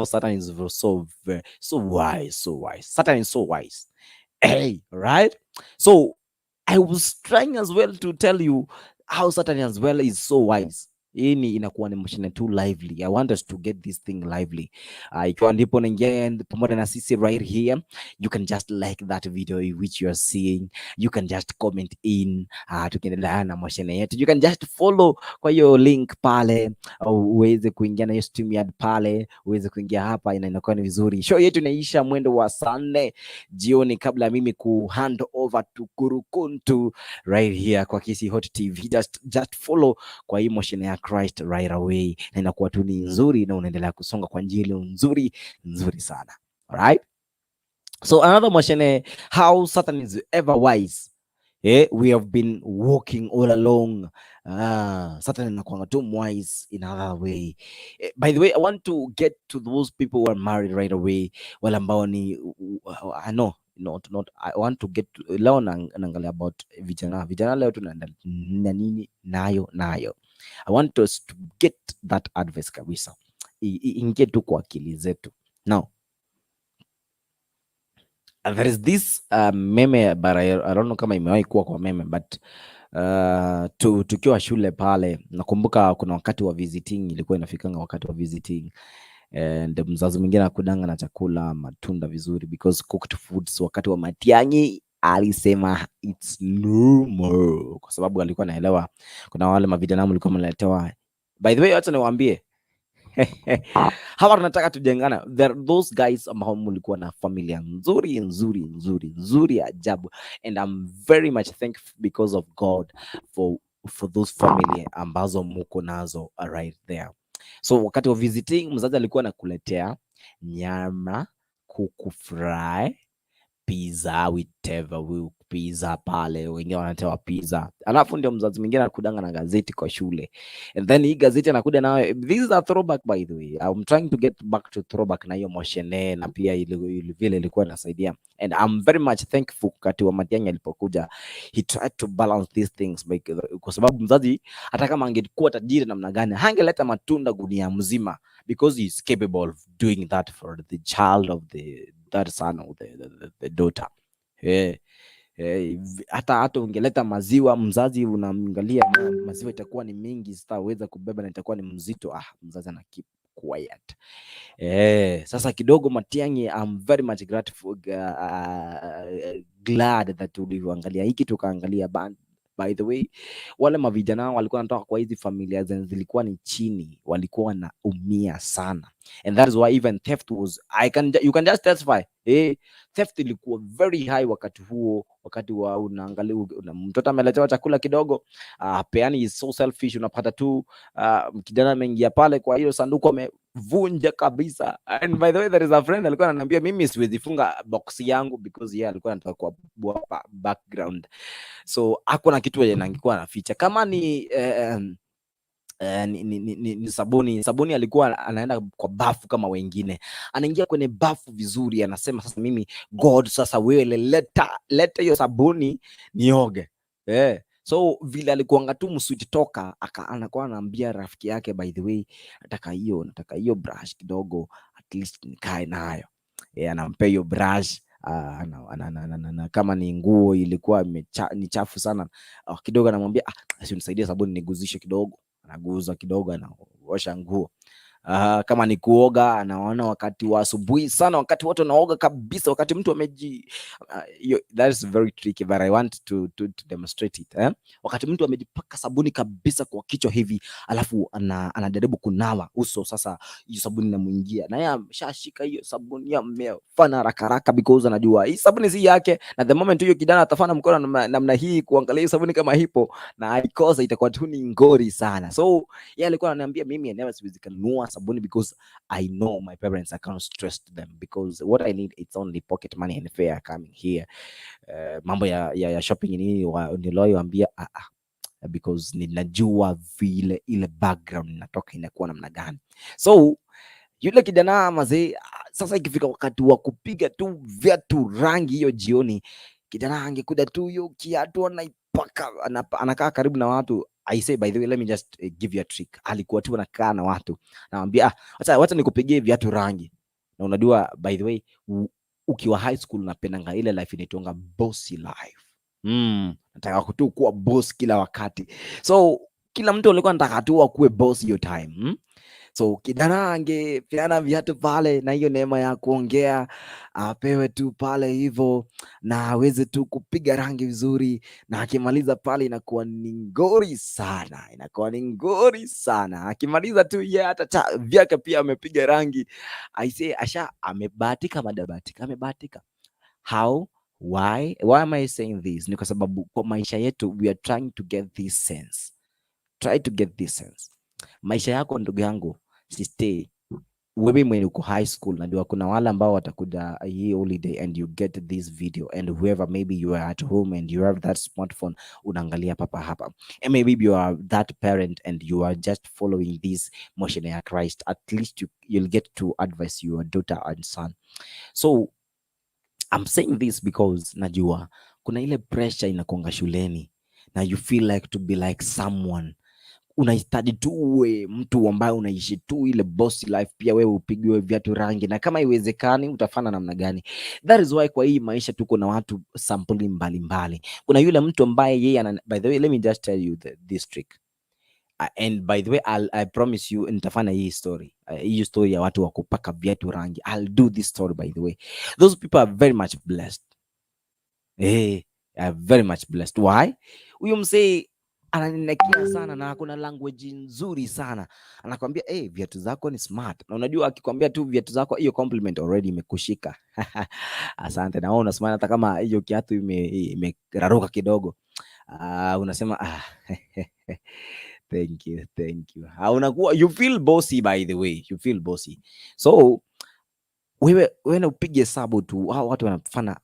Satan is so wise. Satan is so wise. Hey, right? So I was trying as well to tell you how Satan as well is so wise. Hii inakuwa ni Moshenee too lively. I want us to get this thing lively. Ikiwa ndipo naingia pamoja na sisi right here, you can just like that video which you are seeing. You can just comment in. Tukiendelea na Moshenee yetu. You can just follow kwa hiyo link pale, uweze kuingia na hiyo StreamYard pale, uweze kuingia hapa, inakuwa ni vizuri. Show yetu inaisha mwendo wa saa 4 jioni, kabla mimi ku hand over to Kurukuntu right here kwa Kisi Hot TV. Just follow kwa hii Moshenee ya Christ right away, na inakuwa tu ni nzuri, na unaendelea kusonga kwa njia nzuri sana. Alright, so another Moshenee, how Satan is ever wise. We have been walking all along. Satan anakuanga tu wise in another way. By the way, I want to get to those people who are married right away. Wale ambao ni I know not I want to get leo naangalia about vijana leo tunaenda nini nayo. I want us to get that advice kabisa. ingie tu kwa akili zetu. Now there is this meme, but I don't know kama imewahi kuwa kwa meme, but tukiwa shule pale, nakumbuka kuna wakati wa visiting, ilikuwa inafikanga wakati wa visiting, and mzazi mwingine akudanga na chakula matunda vizuri, because cooked foods wakati wa Matiang'i alisema it's normal, kwa sababu alikuwa anaelewa kuna wale mavijana mlikuwa mnaletewa. By the way, acha niwaambie hawa tunataka tujengana. Those guys ambao mlikuwa na familia nzuri nzuri nzuri nzuri ajabu, and I'm very much thankful because of God for those family ambazo muko nazo right there. So wakati wa visiting, mzazi alikuwa anakuletea nyama, kuku fry, pizza, whatever, pizza pale, wengine wanatewa pizza, alafu ndio mzazi mwingine anakudanga na gazeti kwa shule, and then hii gazeti anakuja nayo. This is a throwback, by the way. I'm trying to get back to throwback na hiyo Moshenee, na pia vile ilikuwa inasaidia, and I'm very much thankful wakati wa Matiang'i alipokuja, he tried to balance these things, kwa sababu mzazi hata kama angekuwa tajiri namna gani hangeleta matunda gunia mzima, because he is capable of doing that for the child of that son of the daughter. Hata ungeleta maziwa, mzazi unaangalia maziwa itakuwa ni mingi, sitaweza kubeba na itakuwa ni mzito. Mzazi ana keep quiet. Sasa kidogo Matiang'i, I'm very much grateful, glad that uliangalia hiki tukaangalia. By the way, wale mavijana walikuwa wanatoka kwa hizi familia zilikuwa ni chini, walikuwa wanaumia sana, and that is why even theft was, you can just testify, theft ilikuwa very high wakati huo. Wakati wa unaangalia mtoto ameletewa chakula kidogo, peani is so selfish, unapata tu kijana ameingia pale kwa hiyo sanduku amevunja kabisa. And by the way, there is a friend alikuwa ananiambia mimi siwezi funga box yangu because yeye alikuwa anataka kwa background, so hakuna kitu yeye angekuwa anaficha. Kama ni ni sabuni alikuwa anaenda kwa bafu kama wengine, anaingia kwenye bafu vizuri, anasema sasa mimi God, sasa wewe leta hiyo sabuni nioge. So vile alikuwa tu mswiti toka, anakuwa anaambia rafiki yake, by the way, nataka hiyo brush kidogo, at least nikae nayo. Anampea hiyo brush. Kama ni nguo ilikuwa ni chafu sana kidogo, anamwambia unisaidie sabuni niguzishe kidogo, anaguza kidogo, anaosha nguo. Kama ni kuoga, anaona wakati wa asubuhi sana, wakati watu wanaoga kabisa, wakati mtu ameji that is very tricky, but I want to demonstrate it. Wakati mtu amejipaka sabuni kabisa kwa kichwa hivi, alafu anajaribu kunawa uso, sasa hiyo sabuni inamuingia, na yeye ameshashika hiyo sabuni amefanya haraka haraka, because anajua hii sabuni si yake, na the moment hiyo kijana atafanya mkono namna hii kuangalia hiyo sabuni kama hipo na aikosa, itakuwa tu ni ngori sana. So yeye alikuwa ananiambia mimi never siwezi kanunua sabuni because I know my parents, I can't stress to them, because what I need it's only pocket money and fare coming here. Mambo ya shopping niloyoambia because ninajua vile ile background inatoka inakuwa namna gani. So yule kijana mazee, sasa ikifika wakati wa kupiga tu viatu rangi hiyo jioni, kijana angekuja tu hiyo kiatu anaipaka, anakaa karibu na watu. I say, by the way, let me just give you a trick. Alikuwa tu anakaa na watu, anamwambia wacha nikupigie viatu rangi. Na unajua, by the way, ukiwa high school napendanga ile life inaitwa bossy life. Nataka tu kuwa boss kila wakati, so kila mtu alikuwa anataka tu akuwe boss hiyo time. So kijana angepeana viatu pale, na hiyo neema ya kuongea apewe tu pale hivyo, na aweze tu kupiga rangi vizuri, na akimaliza pale inakuwa ni ngori sana, akimaliza tu yeye hata vyake pia amepiga rangi. I say amebahatika. How? Why am I saying this? Ni kwa sababu kwa maisha yetu we are trying to get this sense. Try to get this sense. Maisha yako ndugu yangu, stay wewe mwenye uko high school, najua kuna wale ambao watakuja hii holiday and you get this video, and whoever maybe you are at home and you have that smartphone unaangalia papa hapa, and maybe you are that parent and you are just following this Moshenee ya Christ, at least you'll get to advise your daughter and son. So I'm saying this because najua kuna ile pressure inakonga shuleni na you feel like to be like someone. unahitaji tu uwe mtu ambaye unaishi tu ile boss life, pia wewe upigiwe viatu rangi, na kama iwezekani utafanya namna gani? That is why kwa hii maisha tuko na watu sampuli mbalimbali. Kuna yule mtu ambaye yeye by the way, let me just tell you this trick. And by the way, I promise you nitafanya hii story, hii story ya watu wa kupaka viatu rangi. I'll do this story by the way. Those people are very much blessed. Are very much blessed. Why? Huyo msee ananekea sana na kuna language nzuri sana, anakwambia viatu zako ni smart, na unajua akikwambia tu viatu zako, hiyo compliment already imekushika. Asante. Na wewe unasema hata kama hiyo kiatu imeraruka kidogo, unasema thank you. Unakuwa you feel bossy, by the way, you feel bossy. So wewe upige hesabu tu, hao watu wanafanya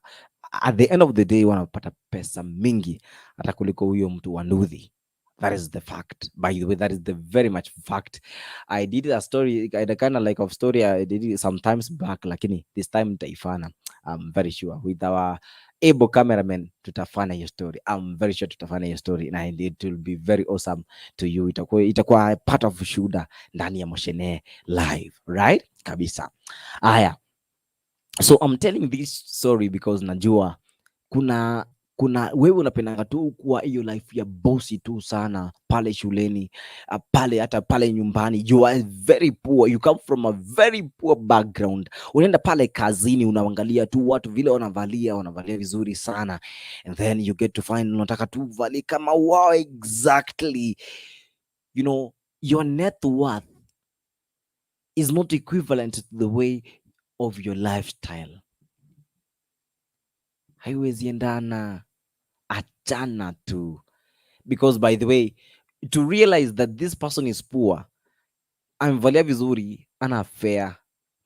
at the end of the day wanapata pesa mingi hata kuliko huyo mtu wa nudhi. That is the fact, by the way, that is the very much fact. I did a story, kind of like of story I did it sometimes back, lakini this time nitaifanya. I'm very sure with our able cameraman tutafanya hiyo story. I'm very sure tutafanya hiyo story and it will be very awesome to you. Itakuwa part of shuhuda ndani ya Moshenee live, right? Kabisa. Haya. So I'm telling this story because najua kuna wewe unapendanga tu kuwa hiyo life ya bossy tu sana pale shuleni, pale hata pale nyumbani. You are very poor, you come from a very poor background. Unaenda pale kazini unaangalia tu watu vile wanavalia vizuri sana, and then you get to find unataka tu vali kama wao exactly. You know, your net worth is not equivalent to the way of your lifestyle. Haiwezi endana, achana tu. Because by the way, to realize that this person is poor, amevalia vizuri, ana fair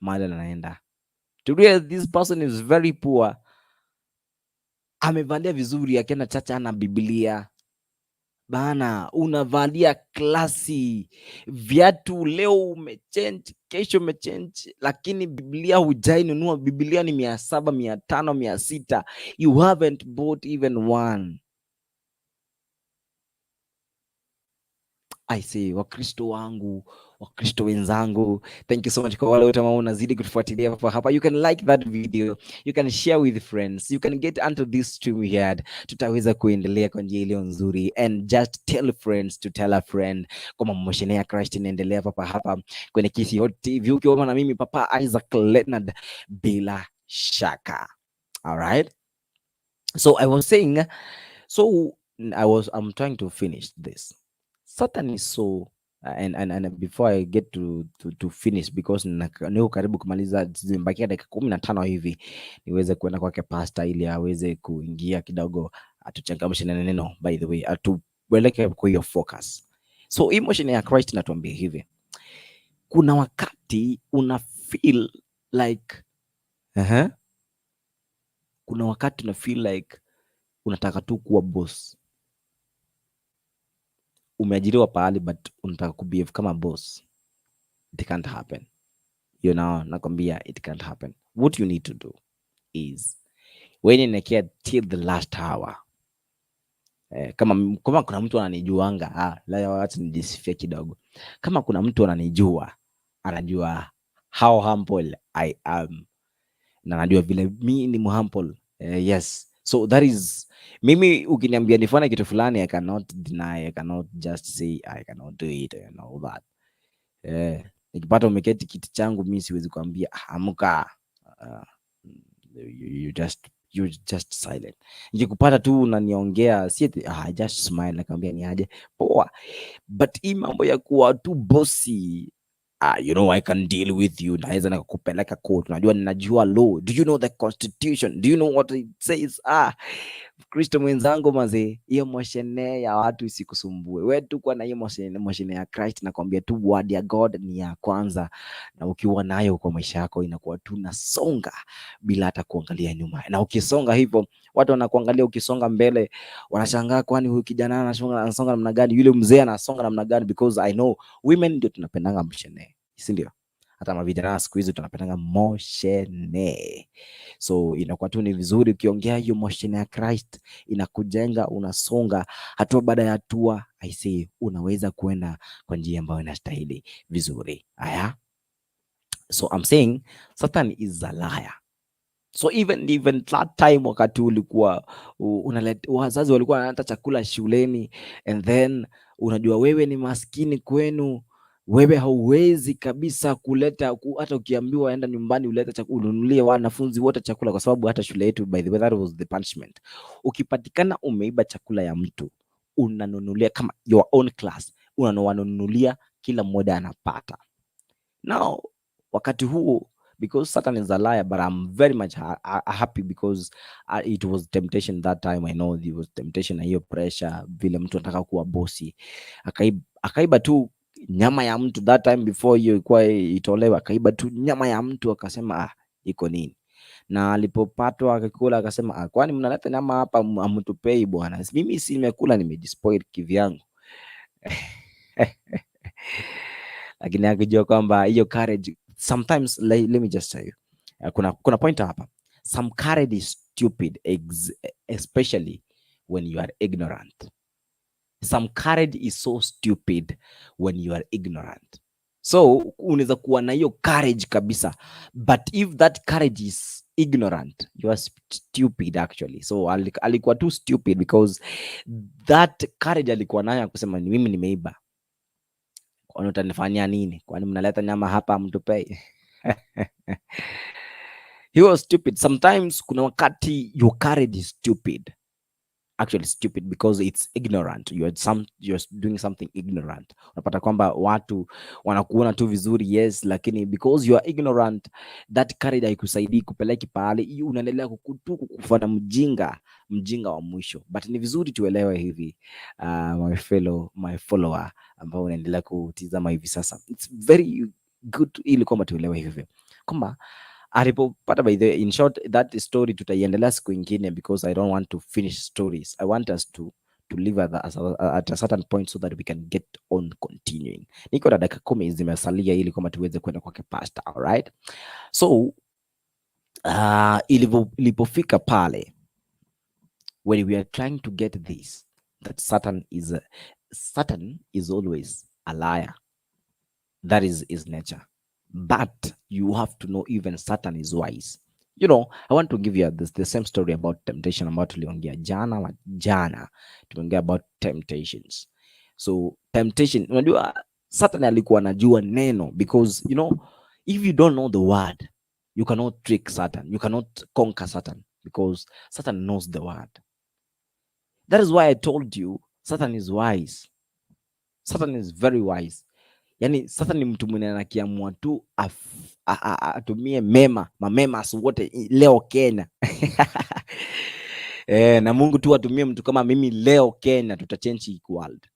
mahali anaenda. To realize this person is very poor, amevalia vizuri, akienda chacha ana Biblia. Bana, unavalia klasi, viatu leo umechange, kesho umechange, lakini Biblia hujainunua. Biblia ni 700, 500, 600. You haven't bought even one. I say, Wakristo wangu, Wakristo wenzangu, thank you so much kwa wale wote ambao unazidi kutufuatilia hapa. You can like that video, you can share with friends, you can get onto this stream here. Tutaweza kuendelea kwa njia ile nzuri, and just tell friends to tell a friend kama Moshenee ya Christ inaendelea hapa kwenye Kisi Hot TV, ukiwa na mimi Papa Isaac Leonard bila shaka. All right, so I was saying, I'm trying to finish this. Satan is so and before I get to finish, because niko karibu kumaliza, zimebakia dakika 15 hivi niweze kuenda kwake pastor ili aweze kuingia kidogo atuchangamshe na neno. By the way, atueleke kwa hiyo focus. So emotion ya Christ inatuambia hivi, kuna wakati una feel like kuna wakati una feel like unataka tu kuwa boss. Umeajiriwa pahali but unataka kubehave kama boss. It can't happen. You know, nakwambia it can't happen. What you need to do is when you care till the last hour. Kama kuna mtu ananijuanga, wacha nijisifie kidogo. Kama kuna mtu ananijua, anajua how humble I am, na anajua vile mimi ni humble. Yes. So that is, mimi ukiniambia nifanye kitu fulani, I cannot deny, I cannot just say I cannot do it and all that. Nikipata umeketi kiti changu, mimi siwezi kuambia amka, you just silent. Nikikupata tu unaniongea, si I just smile, nakwambia ni aje poa. But hii mambo ya kuwa tu bossy, you know, I can deal with you, naweza nakupeleka court, ninajua law. Do you know the constitution? Do you know what it says? Kristo mwenzangu mazee, hiyo Moshenee ya watu isikusumbue. Wewe tu kwa na hiyo Moshenee ya Christ, nakwambia tu word ya God ni ya kwanza, na ukiwa nayo kwa maisha yako inakuwa tu nasonga bila hata kuangalia nyuma. Na ukisonga hivyo, watu wanakuangalia ukisonga mbele, wanashangaa kwani huyu kijana anasonga namna gani, yule mzee anasonga namna gani, because I know women ndio tunapendanga Moshenee, si ndio? hata mavijana siku hizi tunapendanga Moshenee. So inakuwa tu ni vizuri ukiongea hiyo Moshenee ya Christ, inakujenga, unasonga hatua baada ya hatua. I say unaweza kuenda kwa njia ambayo inastahili vizuri. Haya, so I'm saying Satan is a liar. So even that time wakati ulikuwa wazazi walikuwa wanaleta chakula shuleni, and then unajua wewe ni maskini kwenu, wewe hauwezi kabisa kuleta hata ukiambiwa enda nyumbani ulete chakula, ununulie wanafunzi wote chakula, kwa sababu hata shule yetu, by the way, that was the punishment. Ukipatikana umeiba chakula ya mtu, unanunulia kama your own class, unanunulia kila mmoja anapata. Now wakati huo, because Satan is a liar, but I'm very much happy because it was temptation that time. I know it was temptation na hiyo pressure, vile mtu anataka kuwa bosi, akaiba tu nyama ya mtu that time before hiyo ilikuwa itolewa, akaiba tu nyama ya mtu, akasema iko nini, na alipopatwa akakula akasema kwani mnaleta nyama hapa amtupei bwana, mimi si nimekula, nimejispoil kivyangu. Lakini akijua kwamba hiyo courage sometimes, let me just tell you, kuna point hapa, some courage is stupid, especially when you are ignorant. Some courage is so stupid when you are ignorant. So unaweza kuwa na hiyo courage kabisa, but if that courage is ignorant, you are stupid actually. So alikuwa too stupid because that courage alikuwa nayo kusema mimi nimeiba, kwani utanifanyia nini? Kwani mnaleta nyama hapa mtupei? He was stupid. Sometimes kuna wakati your courage is stupid. Actually stupid because it's ignorant. You're doing something ignorant. Unapata kwamba watu wanakuona tu vizuri, yes, lakini because you are ignorant, that courage haikusaidii kupeleki pale, unaendelea kufuata mjinga wa mwisho. But ni vizuri tuelewe hivi, my follower ambao unaendelea kutizama hivi sasa, it's very good ili kwamba tuelewe hivi kwamba alipopata, by the in short, that story tutaiendelea siku ingine because I don't want to finish stories. I want us to live at a certain point so that we can get on continuing. Niko na dakika 10 zimesalia ili kwamba tuweze kwenda kwa pastor. All right, so ilipofika pale, when we are trying to get this, that Satan is always a liar. That is his nature. But you have to know even Satan is wise. You know, I want to give you the same story about temptation about tuliongea jana tuliongea about temptations. So temptation, unajua Satan alikuwa anajua neno, because you know, if you don't know the word, you cannot trick Satan, you cannot conquer Satan, because Satan knows the word. That is why I told you Satan is wise. Satan is very wise. Yani sasa ni mtu mwenye anakiamua tu atumie mamemas wote leo Kenya. Na Mungu tu atumie mtu kama mimi leo Kenya, tutachange world.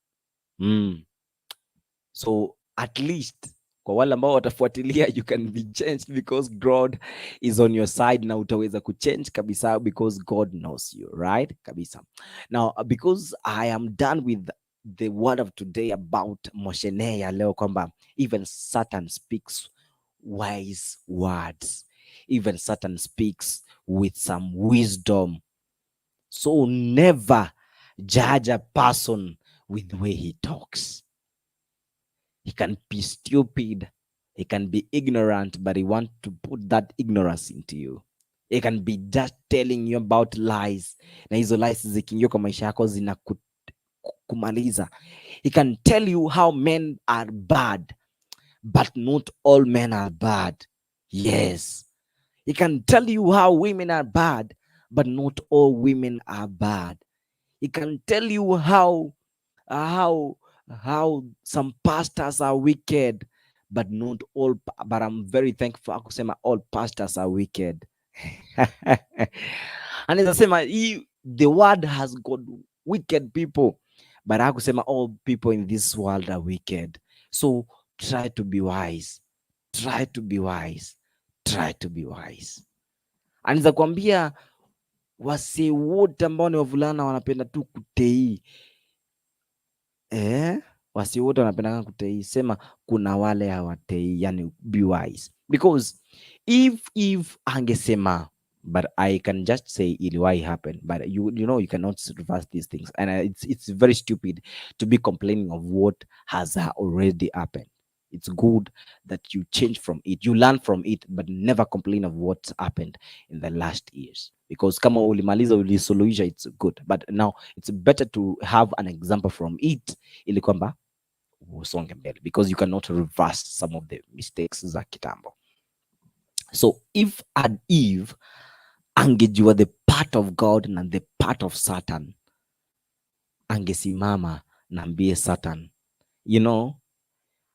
So at least kwa wale ambao watafuatilia, you can be changed because God is on your side, na utaweza kuchange kabisa because God knows you, right? Kabisa. Now because I am done with the word of today about Moshenee ya leo, kwamba even Satan speaks wise words, even Satan speaks with some wisdom. So never judge a person with the way he talks. He can be stupid, he can be ignorant, but he wants to put that ignorance into you. He can be just telling you about lies, na hizo lies zikiingia kwa maisha yako zinakumaliza. He can tell you how men are bad, but not all men are bad. Yes. He can tell you how women are bad, but not all women are bad. He can tell you how some pastors are wicked, but not all. But I'm very thankful akusema all pastors are wicked. And anasema the word has got wicked people, but akusema all people in this world are wicked. So try to be wise, try to be wise, try to be wise. Anaweza kuambia wase wote ambao ni wavulana wanapenda tu kutei Wasi wote wanapendanga kutei, sema kuna wale hawatei, yani be wise. Because if angesema, but I can just say iliwahi happen, but you know you cannot reverse these things, and it's very stupid to be complaining of what has already happened. It's good that you change from it, you learn from it, but never complain of what's happened in the last years, because kama ulimaliza ulisuluhisha, it's good, but now it's better to have an example from it, ili kwamba usonge mbele, because you cannot reverse some of the mistakes za kitambo. So if and Eve angejua the part of God na the part of Satan, angesimama na ambie Satan, you know,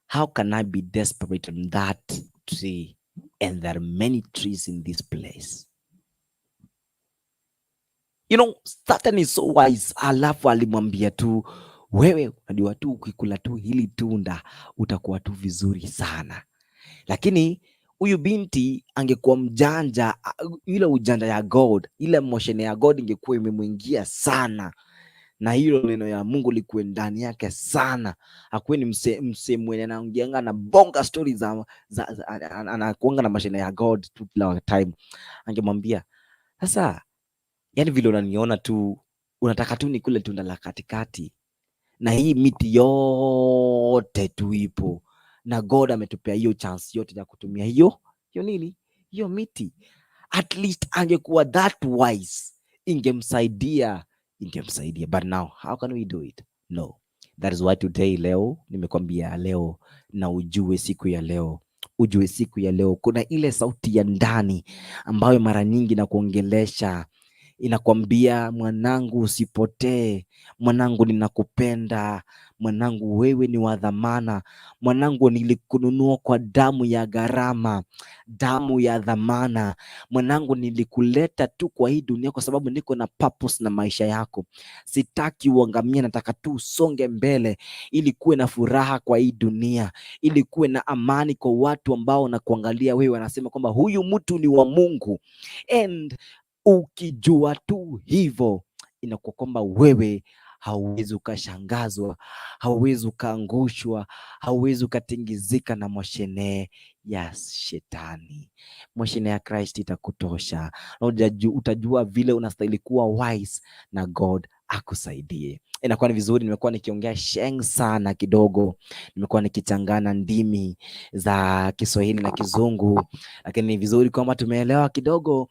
how can I be desperate on that tree and there are many trees in this place? You know, Satan is so wise. Alafu alimwambia tu, wewe unajua tu ukikula tu hili tunda utakuwa tu vizuri sana. Lakini huyu binti angekuwa mjanja, ile ujanja ya God, ile Moshenee ya God ingekuwa imemwingia sana, na hilo neno ya Mungu likuwe ndani yake sana. Akuwe ni mse mwenye anaongeanga na bonga stories anakuanga na Moshenee ya God tu kila time. Angemwambia, sasa yani vile unaniona tu unataka tu nikule tunda la katikati, na hii miti yote tu ipo, na God ametupea hiyo chance yote ya kutumia hiyo nini, hiyo miti. At least angekuwa that wise, ingemsaidia. But now how can we do it? No. That is why today, leo nimekwambia, leo na ujue siku ya leo, kuna ile sauti ya ndani ambayo mara nyingi na kuongelesha, inakwambia mwanangu, usipotee, mwanangu, ninakupenda, mwanangu, wewe ni wa dhamana, mwanangu, nilikununua kwa damu ya gharama, damu ya dhamana, mwanangu, nilikuleta tu kwa hii dunia kwa sababu niko na purpose na maisha yako. Sitaki uangamie, nataka tu usonge mbele, ili kuwe na furaha kwa hii dunia, ili kuwe na amani kwa watu ambao na kuangalia wewe wanasema kwamba huyu mtu ni wa Mungu. And ukijua tu hivyo, inakuwa kwamba wewe hauwezi ukashangazwa, hauwezi ukaangushwa, hauwezi ukatingizika na Moshenee ya shetani. Moshenee ya Christ itakutosha, na utajua vile unastahili kuwa wise, na God akusaidie. Inakuwa ni vizuri, nimekuwa nikiongea sheng sana kidogo, nimekuwa nikichangana ndimi za Kiswahili na Kizungu, lakini ni vizuri kwamba tumeelewa kidogo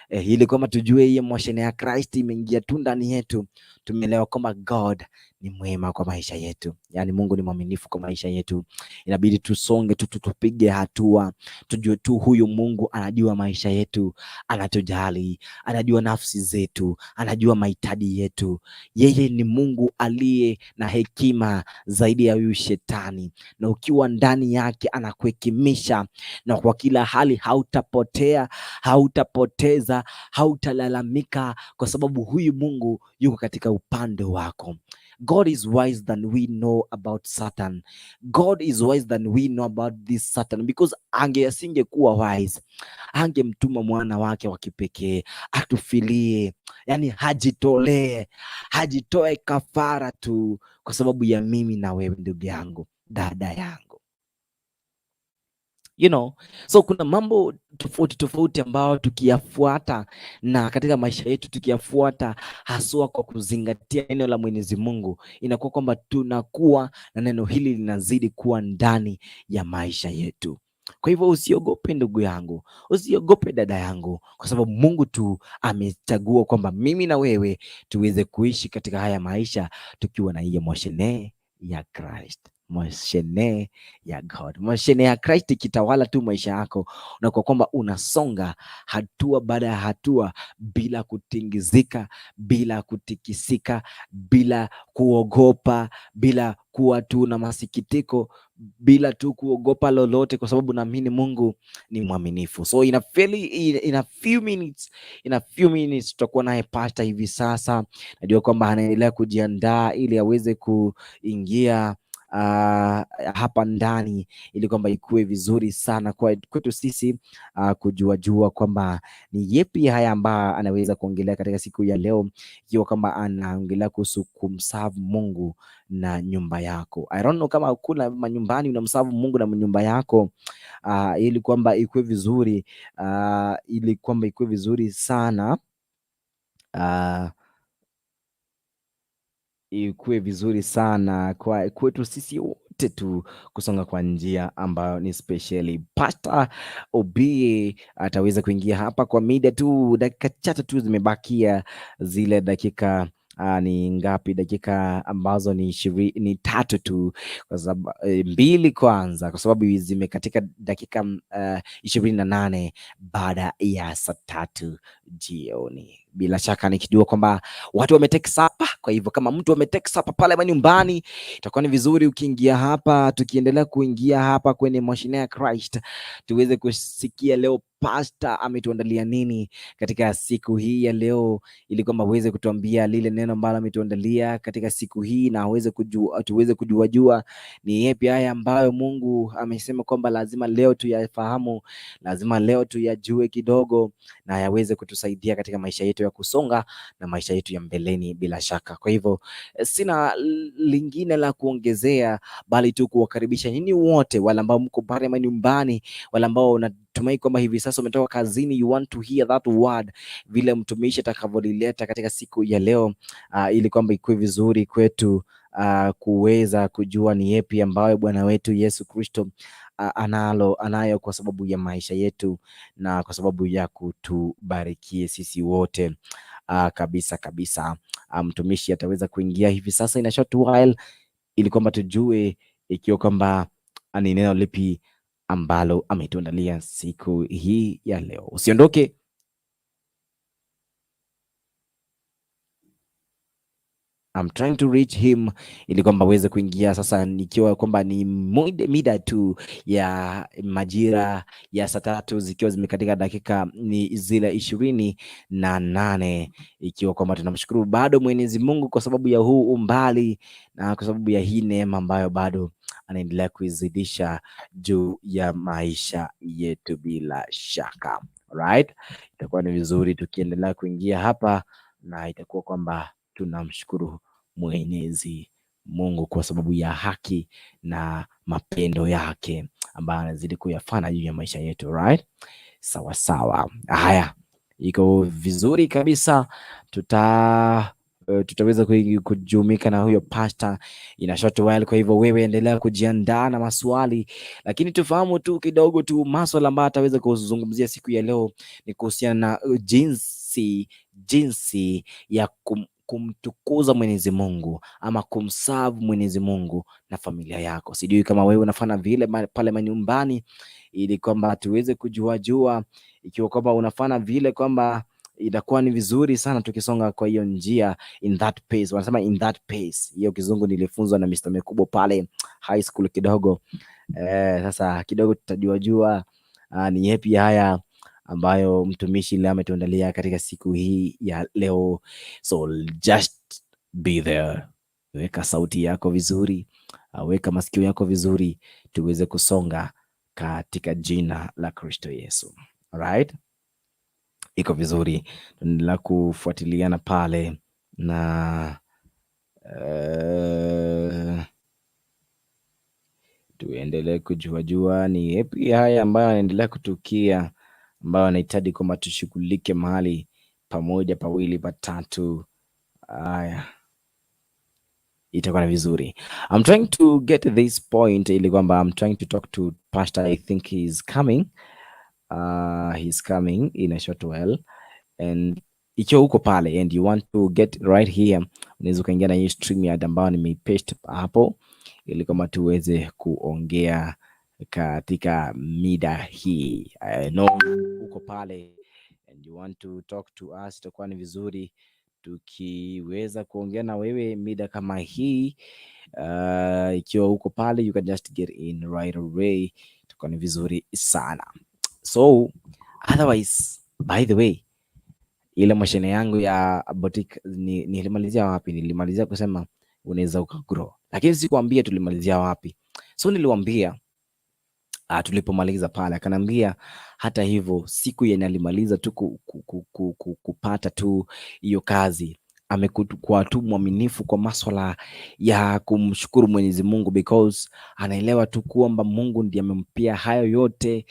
ili kwamba tujue hiyo Moshenee ya Christ imeingia tu ndani yetu. Tumeelewa kwamba God ni mwema kwa maisha yetu, yani Mungu ni mwaminifu kwa maisha yetu. Inabidi tusonge tu, tupige hatua, tujue tu huyu Mungu anajua maisha yetu, anatujali, anajua nafsi zetu, anajua mahitaji yetu. Yeye ni Mungu aliye na hekima zaidi ya huyu shetani, na ukiwa ndani yake anakuhekimisha, na kwa kila hali hautapotea, hautapoteza, hautalalamika, kwa sababu huyu Mungu yuko katika upande wako. God is wise than we know about Satan. God is wise than we know about this Satan, because asingekuwa wise, angemtuma mwana wake wa kipekee atufilie, yani hajitoe kafara tu kwa sababu ya mimi na wewe, ndugu yangu, dada yangu. You know, so kuna mambo tofauti tofauti ambayo tukiyafuata na katika maisha yetu tukiyafuata, haswa kwa kuzingatia neno la Mwenyezi Mungu, inakuwa kwamba tunakuwa na neno hili linazidi kuwa ndani ya maisha yetu. Kwa hivyo usiogope ndugu yangu, usiogope dada yangu, kwa sababu Mungu tu amechagua kwamba mimi na wewe tuweze kuishi katika haya maisha tukiwa na hiyo Moshenee ya Christ, Moshenee ya God, Moshenee ya Christ ikitawala tu maisha yako, na kwa kwamba unasonga hatua baada ya hatua bila kutingizika, bila kutikisika, bila kuogopa, bila kuwa tu na masikitiko, bila tu kuogopa lolote, kwa sababu naamini Mungu ni mwaminifu. So in a few minutes tutakuwa naye pasta hivi sasa. Najua kwamba anaendelea kujiandaa ili aweze kuingia hapa ndani, ili kwamba ikuwe vizuri sana kwa kwetu sisi kujua kwamba ni yepi haya ambayo anaweza kuongelea katika siku ya leo, ikiwa kama anaongelea kuhusu kumserve Mungu na nyumba yako. I don't know kama kuna manyumbani unamserve Mungu na nyumba yako, ili kwamba ikuwe vizuri, ili kwamba ikuwe vizuri sana, ikuwe vizuri sana kwa kwetu sisi wote tu kusonga kwa njia ambayo ni specially. Pastor Obie ataweza kuingia hapa kwa mida tu, dakika chache tu zimebakia, zile dakika ni ngapi? Dakika ambazo ni tatu tu, kwa sababu mbili kwanza, kwa sababu zimekatika dakika 28 baada ya saa 3 jioni. Bila shaka nikijua kwamba watu wametake sapa, kwa hivyo kama mtu ametake sapa pale manyumbani, itakuwa ni vizuri ukiingia hapa, tukiendelea kuingia hapa kwenye Moshenee ya Christ, tuweze kusikia leo Pastor ametuandalia nini katika siku hii ya leo, ili kwamba uweze kutuambia lile neno ambalo ametuandalia katika siku hii, na tuweze kujua ni yapi haya ambayo Mungu amesema kwamba lazima leo tuyafahamu, lazima leo tuyajue kidogo, na yaweze kutusaidia katika maisha yetu ya kusonga na maisha yetu ya mbeleni bila shaka. Kwa hivyo sina lingine la kuongezea, bali tu kuwakaribisha nyinyi wote wale ambao mko pale nyumbani, wale ambao natumai kwamba hivi sasa umetoka kazini, you want to hear that word, vile mtumishi atakavyolileta katika siku ya leo, ili kwamba ikuwe vizuri kwetu kuweza kujua ni yepi ambayo Bwana wetu Yesu Kristo anayo kwa sababu ya maisha yetu na kwa sababu ya kutubarikie sisi wote kabisa. Mtumishi ataweza kuingia hivi sasa in a short while, ili kwamba tujue ikiwa kwamba ni neno lipi ambalo ametuandalia siku hii ya leo. Usiondoke. I'm trying to reach him ili kwamba aweze kuingia sasa, nikiwa kwamba ni mida tu ya majira ya saa 3 zikiwa zimekatika dakika ni zile 28, ikiwa kwamba tunamshukuru bado Mwenyezi Mungu kwa sababu ya huu umbali na kwa sababu ya hii neema ambayo bado anaendelea kuizidisha juu ya maisha yetu bila shaka. Alright, itakuwa ni vizuri tukiendelea kuingia hapa, na itakuwa kwamba tunamshukuru Mwenyezi Mungu kwa sababu ya haki na mapendo yake ambayo anazidi kuyafanya juu ya maisha yetu. Right? Sawa. Haya, iko vizuri kabisa. Tutaweza kujumika na huyo pastor in a short while. Kwa hivyo wewe endelea kujiandaa na maswali, lakini tufahamu tu kidogo tu maswala ambayo ataweza kuzungumzia siku ya leo ni kuhusiana na jinsi ya kumtukuza Mwenyezi Mungu ama kumserve Mwenyezi Mungu na familia yako. Sijui kama wewe unafanya vile pale manyumbani, ili kwamba tuweze kujua ikiwa kwamba unafanya vile, kwamba itakuwa ni vizuri sana tukisonga kwa hiyo njia, in that pace. Wanasema in that pace, hiyo kizungu nilifunzwa na Mr. Mekubwa pale high school kidogo. Sasa kidogo tutajua ni yapi haya ambayo mtumishi leo ametuandalia katika siku hii ya leo. So just be there, weka sauti yako vizuri, weka masikio yako vizuri, tuweze kusonga katika jina la Kristo Yesu. Alright, iko vizuri, tunaendelea kufuatiliana pale na tuendelee kujua ni yapi haya ambayo yanaendelea kutukia, ambayo anahitaji kwamba tushughulike mahali pamoja, pawili, patatu. Haya, itakuwa na vizuri. I'm trying to get this point, ili kwamba I'm trying to talk to Pastor. I think he's coming. He's coming in a short while, and ikiwa uko pale and you want to get right here, unaweza ukaingia na hii StreamYard ambayo nimeipaste hapo, ili kwamba tuweze kuongea katika mida hii. I know uko pale and you want to talk to us, itakuwa ni vizuri tukiweza kuongea na wewe mida kama hii. Ikiwa uko pale, you can just get in right away, itakuwa ni vizuri sana. So otherwise, by the way, ile Moshenee yangu ya boutique nilimalizia wapi? Nilimalizia kusema unaweza ukagrow. Lakini sikuambia tulimalizia wapi. So niliwaambia tulipomaliza pale, akanambia hata hivyo siku yenye alimaliza tu kupata tu hiyo kazi, amekuwa tu mwaminifu kwa maswala ya kumshukuru Mwenyezi Mungu, because anaelewa tu kwamba Mungu ndiye amempia hayo yote,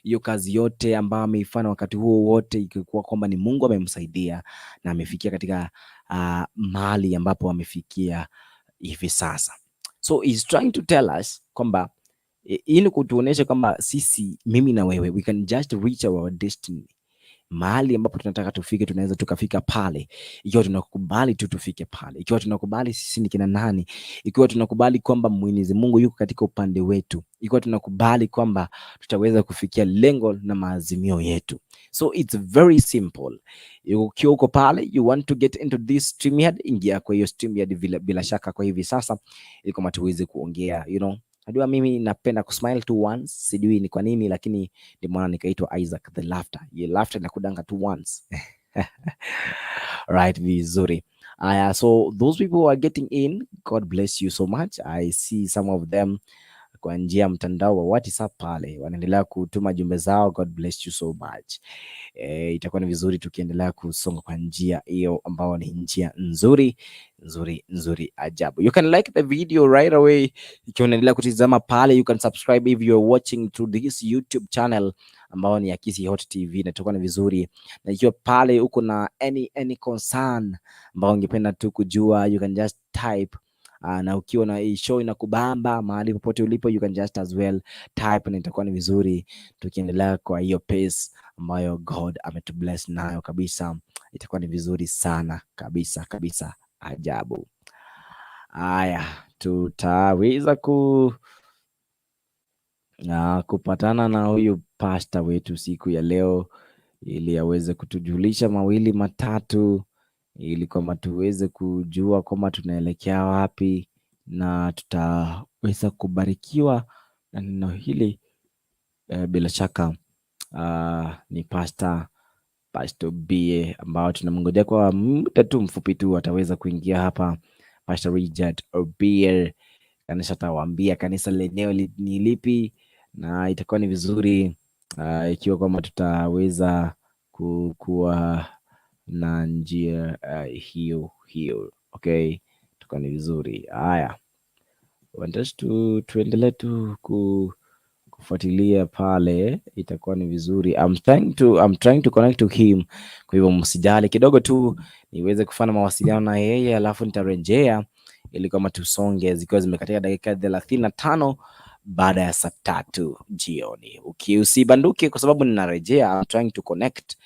hiyo kazi yote ambayo ameifanya wakati huo wote, ikikuwa kwamba ni Mungu amemsaidia na amefikia katika mahali ambapo amefikia hivi sasa. So he's trying to tell us kwamba ili kutuonesha kwamba sisi, mimi na wewe, we can just reach our destiny. Mahali ambapo tunataka tufike, tunaweza tukafika pale ikiwa tunakubali tu tufike pale, ikiwa tunakubali sisi ni kina nani, ikiwa tunakubali kwamba Mwenyezi Mungu yuko katika upande wetu, ikiwa tunakubali kwamba tutaweza kufikia lengo na maazimio yetu. So it's very simple. Ukiwa uko pale, you want to get into this StreamYard, ingia kwa hiyo StreamYard bila shaka kwa hivi sasa, ili kama tuweze kuongea, najua mimi napenda kusmile tu once, sijui ni kwa nini, lakini ndio maana nikaitwa Isaac the Laughter. Ye laughter inakudanga tu once. Right, vizuri. So those people who are getting in, God bless you so much. I see some of them kwa njia mtandao wa WhatsApp pale wanaendelea kutuma jumbe zao. God bless you so much. Itakuwa ni vizuri tukiendelea kusonga kwa njia hiyo ambao ni njia nzuri ajabu. You can like the video right away. Ikiwa unaendelea kutizama pale, you can subscribe if you are watching through this YouTube channel ambao ni Akisi Hot TV, na itakuwa ni vizuri. Na ikiwa pale uko na any concern ambao ungependa tu kujua, you can just type. Na ukiwa na hii show inakubamba mahali popote ulipo, you can just as well type, na itakuwa ni vizuri tukiendelea kwa hiyo pace ambayo God ametubless nayo kabisa. Itakuwa ni vizuri sana kabisa ajabu. Haya, tutaweza kupatana na huyu pasta wetu siku ya leo ili aweze kutujulisha mawili matatu, ili kwamba tuweze kujua kwamba tunaelekea wapi na tutaweza kubarikiwa na neno hili. Bila shaka ni Pastor Bie ambao tunamngojea kwa muda tu mfupi tu, ataweza kuingia hapa. Pastor Richard Obie kanisa atawaambia kanisa lenyewe ni lipi, na itakuwa ni vizuri ikiwa kwamba tutaweza kuwa na njia hiyo. Okay, itakuwa ni vizuri. Haya, tuendelee tu kufuatilia pale, itakuwa ni vizuri. I'm trying to connect to him, kwa hivyo msijali kidogo tu niweze kufanya mawasiliano na yeye, alafu nitarejea ili kama tusonge, zikiwa zimekatika dakika 35 baada ya saa 3 jioni. Usibanduke kwa sababu ninarejea. I'm trying to connect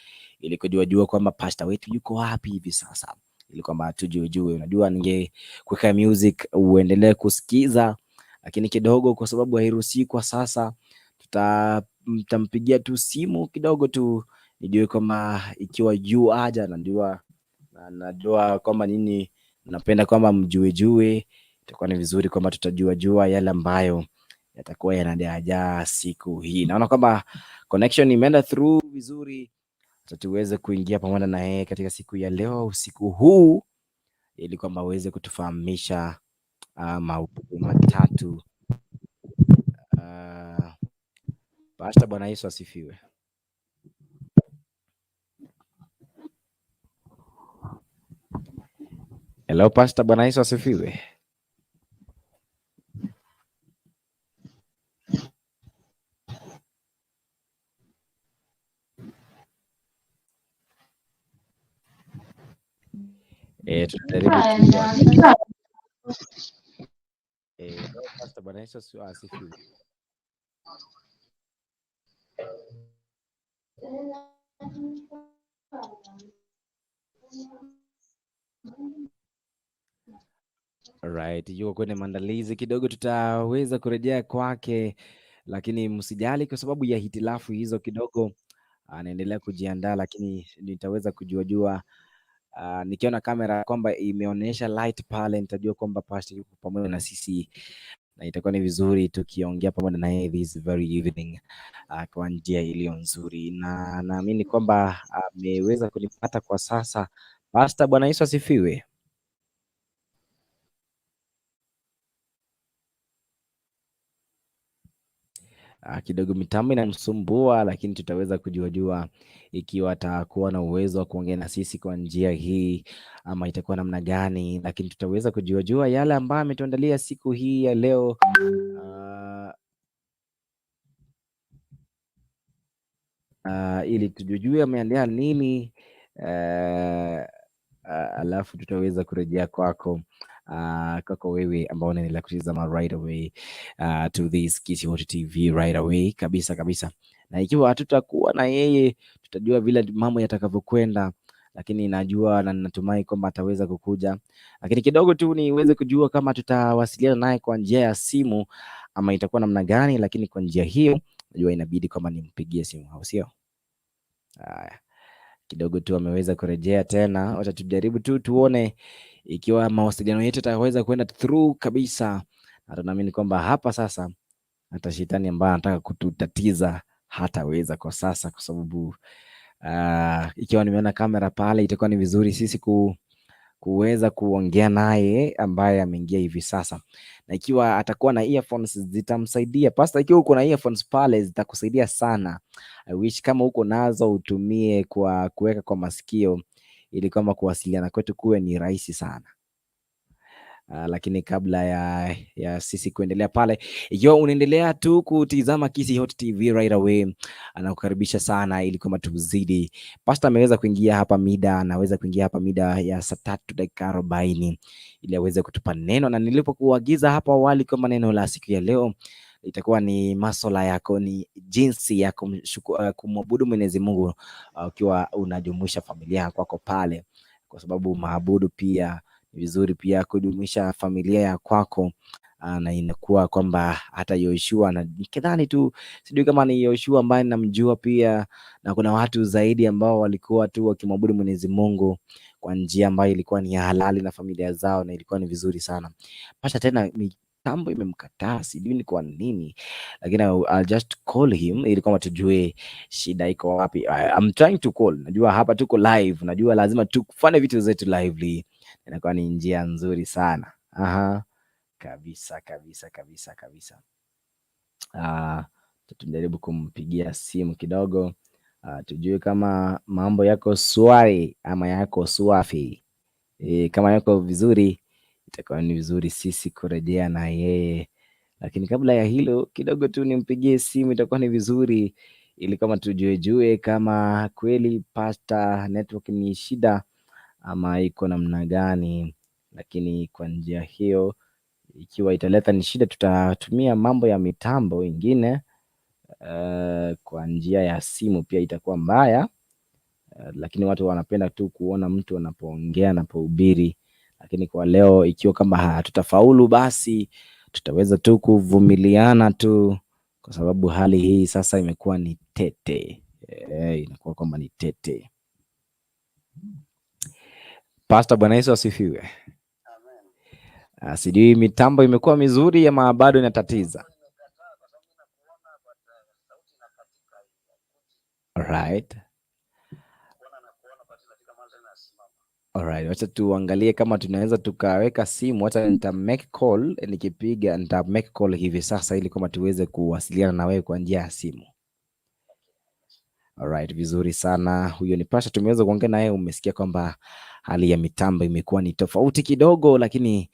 ili kujua kwamba pastor wetu yuko wapi hivi sasa, ili kwamba tujue. Unajua, ningekuweka music uendelee kusikiza, lakini kidogo kwa sababu hairuhusi kwa sasa, tutampigia tu simu kidogo tu nijue kwamba ikiwa juu aja, najua kwamba nini napenda kwamba mjue. Itakuwa ni vizuri kwamba tutajua yale ambayo yatakuwa yanajaa siku hii. Naona kwamba connection imeenda through vizuri, tuweze kuingia pamoja na yeye katika siku ya leo, usiku huu, ili kwamba aweze kutufahamisha mawili matatu. Pastor, Bwana Yesu asifiwe. Hello Pastor, Bwana Yesu asifiwe. Hello Pastor, Bwana Yesu asifiwe. Alright, yuko kwenye maandalizi kidogo, tutaweza kurejea kwake, lakini msijali kwa sababu ya hitilafu hizo kidogo, anaendelea kujiandaa, lakini nitaweza kujua nikiona kamera kwamba imeonyesha light pale, nitajua kwamba pastor yuko pamoja na sisi, na itakuwa ni vizuri tukiongea pamoja na yeye this very evening kwa njia iliyo nzuri, na naamini kwamba ameweza kunipata kwa sasa. Pastor, Bwana Yesu asifiwe. Kidogo mitambo inamsumbua, lakini tutaweza kujuajua ikiwa atakuwa na uwezo wa kuongea na sisi kwa njia hii ama itakuwa namna gani, lakini tutaweza kujuajua yale ambayo ametuandalia siku hii ya leo. Ili tujue ameandaa nini. Alafu tutaweza kurejea kwako wewe ambao unaendelea kutizama right away to this Kisi Hot TV right away kabisa kabisa, na ikiwa hatutakuwa na yeye tutajua vile mambo yatakavyokwenda, lakini najua na natumai kwamba ataweza kukuja, lakini kidogo tu niweze kujua kama tutawasiliana naye kwa njia ya simu ama itakuwa namna gani, lakini kwa njia hiyo najua inabidi kwamba nimpigie simu, au sio? Kidogo tu ameweza kurejea tena, wacha tujaribu tu tuone ikiwa mawasiliano yetu yataweza kwenda through kabisa, na tunaamini kwamba hapa sasa hata shetani ambaye anataka kututatiza hataweza kwa sasa, kwa sababu ikiwa nimeona kamera pale itakuwa ni vizuri sisi kuweza kuongea naye ambaye ameingia hivi sasa, na ikiwa atakuwa na earphones zitamsaidia. Pastor, ikiwa uko na earphones pale zitakusaidia sana. I wish kama uko nazo utumie kwa kuweka kwa masikio ili kama kuwasiliana kwetu kuwe ni rahisi sana. Lakini kabla ya sisi kuendelea pale, ikiwa unaendelea tu kutizama Kisi Hot TV right away, anakukaribisha sana ili kama tuzidi. Pastor ameweza kuingia hapa mida ya saa 3:40 ili aweze kutupa neno, na nilipokuagiza hapa awali kwamba neno la siku ya leo itakuwa ni masuala yako, ni jinsi ya kumwabudu Mwenyezi Mungu ukiwa unajumuisha familia kwako pale, kwa sababu maabudu pia vizuri pia kudumisha familia ya kwako. Na inakuwa kwamba hata Yoshua, na nikidhani tu sijui kama ni Yoshua ambaye namjua pia, na kuna watu zaidi ambao walikuwa tu wakimwabudu Mwenyezi Mungu kwa njia ambayo ilikuwa ni halali na familia zao, na ilikuwa ni vizuri sana. Pasha tena mitambo imemkataa, sijui ni kwa nini, lakini I'll just call him ili kama tujue shida iko wapi. I'm trying to call, najua hapa tuko live, najua lazima tufanye vitu zetu lively, inakuwa ni njia nzuri sana. Kabisa kabisa kabisa kabisa. Tutajaribu kumpigia simu kidogo, tujue kama mambo yako swari ama yako swafi. Kama yako vizuri itakuwa ni vizuri sisi kurejea na yeye, lakini kabla ya hilo kidogo tu nimpigie simu itakuwa ni vizuri, ili kama tujue kama kweli pasta network ni shida ama iko namna gani. Lakini kwa njia hiyo, ikiwa italeta ni shida, tutatumia mambo ya mitambo ingine. Kwa njia ya simu pia itakuwa mbaya, lakini watu wanapenda tu kuona mtu anapoongea, anapohubiri. Lakini kwa leo, ikiwa kama hatutafaulu, basi tutaweza tu kuvumiliana tu, kwa sababu hali hii sasa imekuwa ni tete. Inakuwa kwamba ni tete. Pastor, Bwana Yesu asifiwe. Amen. Sijui mitambo imekuwa mizuri ama bado inatatiza. Alright. Alright, wacha tuangalie kama tunaweza tukaweka simu. Wacha nita make call, nikipiga nita make call hivi sasa ili kama tuweze kuwasiliana na wewe kwa njia ya simu. Alright, vizuri sana. Huyo ni Pasha, tumeweza kuongea naye. Umesikia kwamba hali ya mitambo imekuwa ni tofauti kidogo, lakini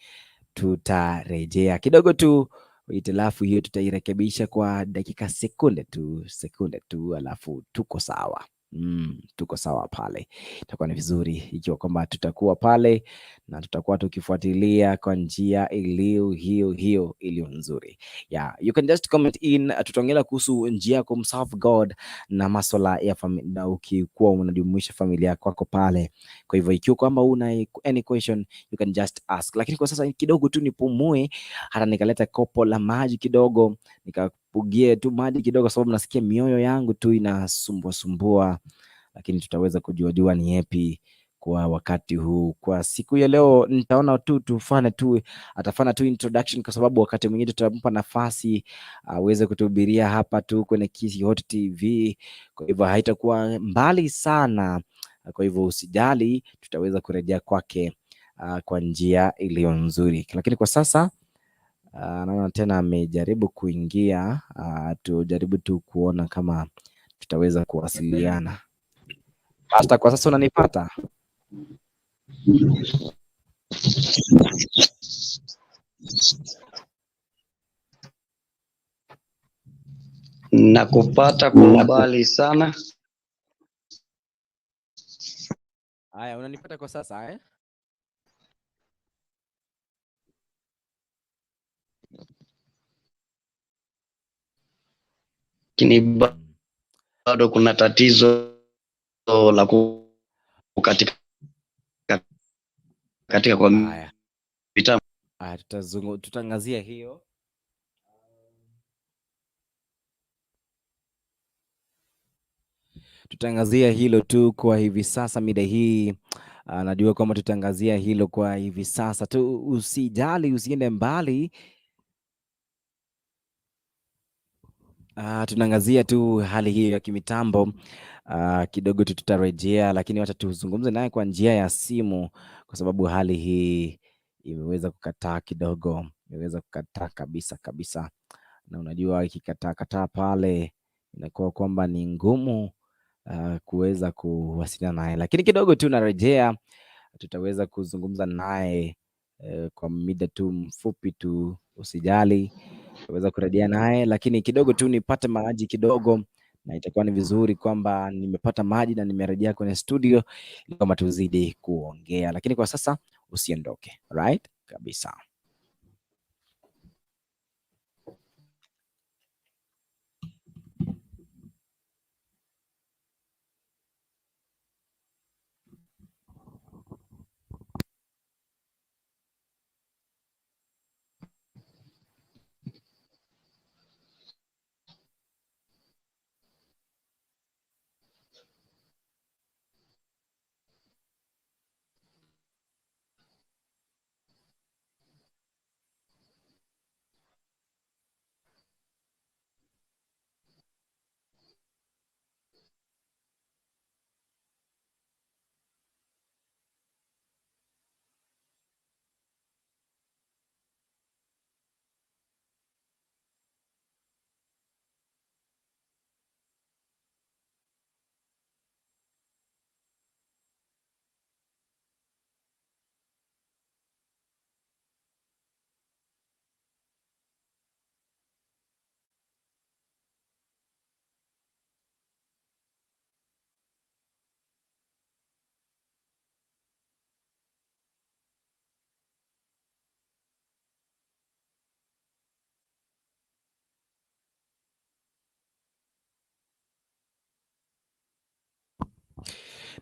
tutarejea kidogo tu. Hitilafu hiyo tutairekebisha kwa dakika sekunde tu, alafu tuko sawa. Tuko sawa pale, itakuwa ni vizuri ikiwa kwamba tutakuwa pale na tutakuwa tukifuatilia kwa njia hiyo iliyo nzuri. You can just comment in, tutaongelea kuhusu njia ya kumserve God na masuala ya familia, ukikuwa unajumuisha familia kwako pale. Kwa hivyo ikiwa kwamba una any question you can just ask, lakini kwa sasa kidogo tu nipumue, hata nikaleta kopo la maji kidogo nikapugie tu maji kidogo, sababu nasikia mioyo yangu tu inasumbua, lakini tutaweza kujua ni yapi kwa wakati huu. Kwa siku ya leo nitaona tu atafanya tu introduction, kwa sababu wakati mwingine tutampa nafasi aweze kutuhubiria hapa tu kwenye Kisi Hot TV. Kwa hivyo haitakuwa mbali sana, kwa hivyo usijali, tutaweza kurejea kwake kwa njia iliyo nzuri. Lakini kwa sasa Naona tena amejaribu kuingia. Tujaribu tu kuona kama tutaweza kuwasiliana. Pastor, kwa sasa unanipata? Nakupata kwa umbali sana. Haya, unanipata kwa sasa eh? Lakini bado kuna tatizo la kukatika katika kwa mitambo. Haya, tutangazia hiyo. Tutangazia hilo tu kwa hivi sasa mida hii. Najua kwamba tutangazia hilo kwa hivi sasa tu, usijali, usiende mbali. Tunaangazia tu hali hii ya kimitambo. Kidogo tu tutarejea, lakini wacha tuzungumze naye kwa njia ya simu, kwa sababu hali hii imeweza kukataa kidogo, imeweza kukataa kabisa kabisa, na unajua ikikataa pale inakuwa kwamba ni ngumu kuweza kuwasiliana naye, lakini kidogo tu narejea, tutaweza kuzungumza naye kwa muda tu mfupi tu, usijali, tutaweza kurejea naye, lakini kidogo tu nipate maji kidogo, na itakuwa ni vizuri kwamba nimepata maji na nimerejea kwenye studio ili kwamba tuzidi kuongea, lakini kwa sasa usiondoke. Right kabisa.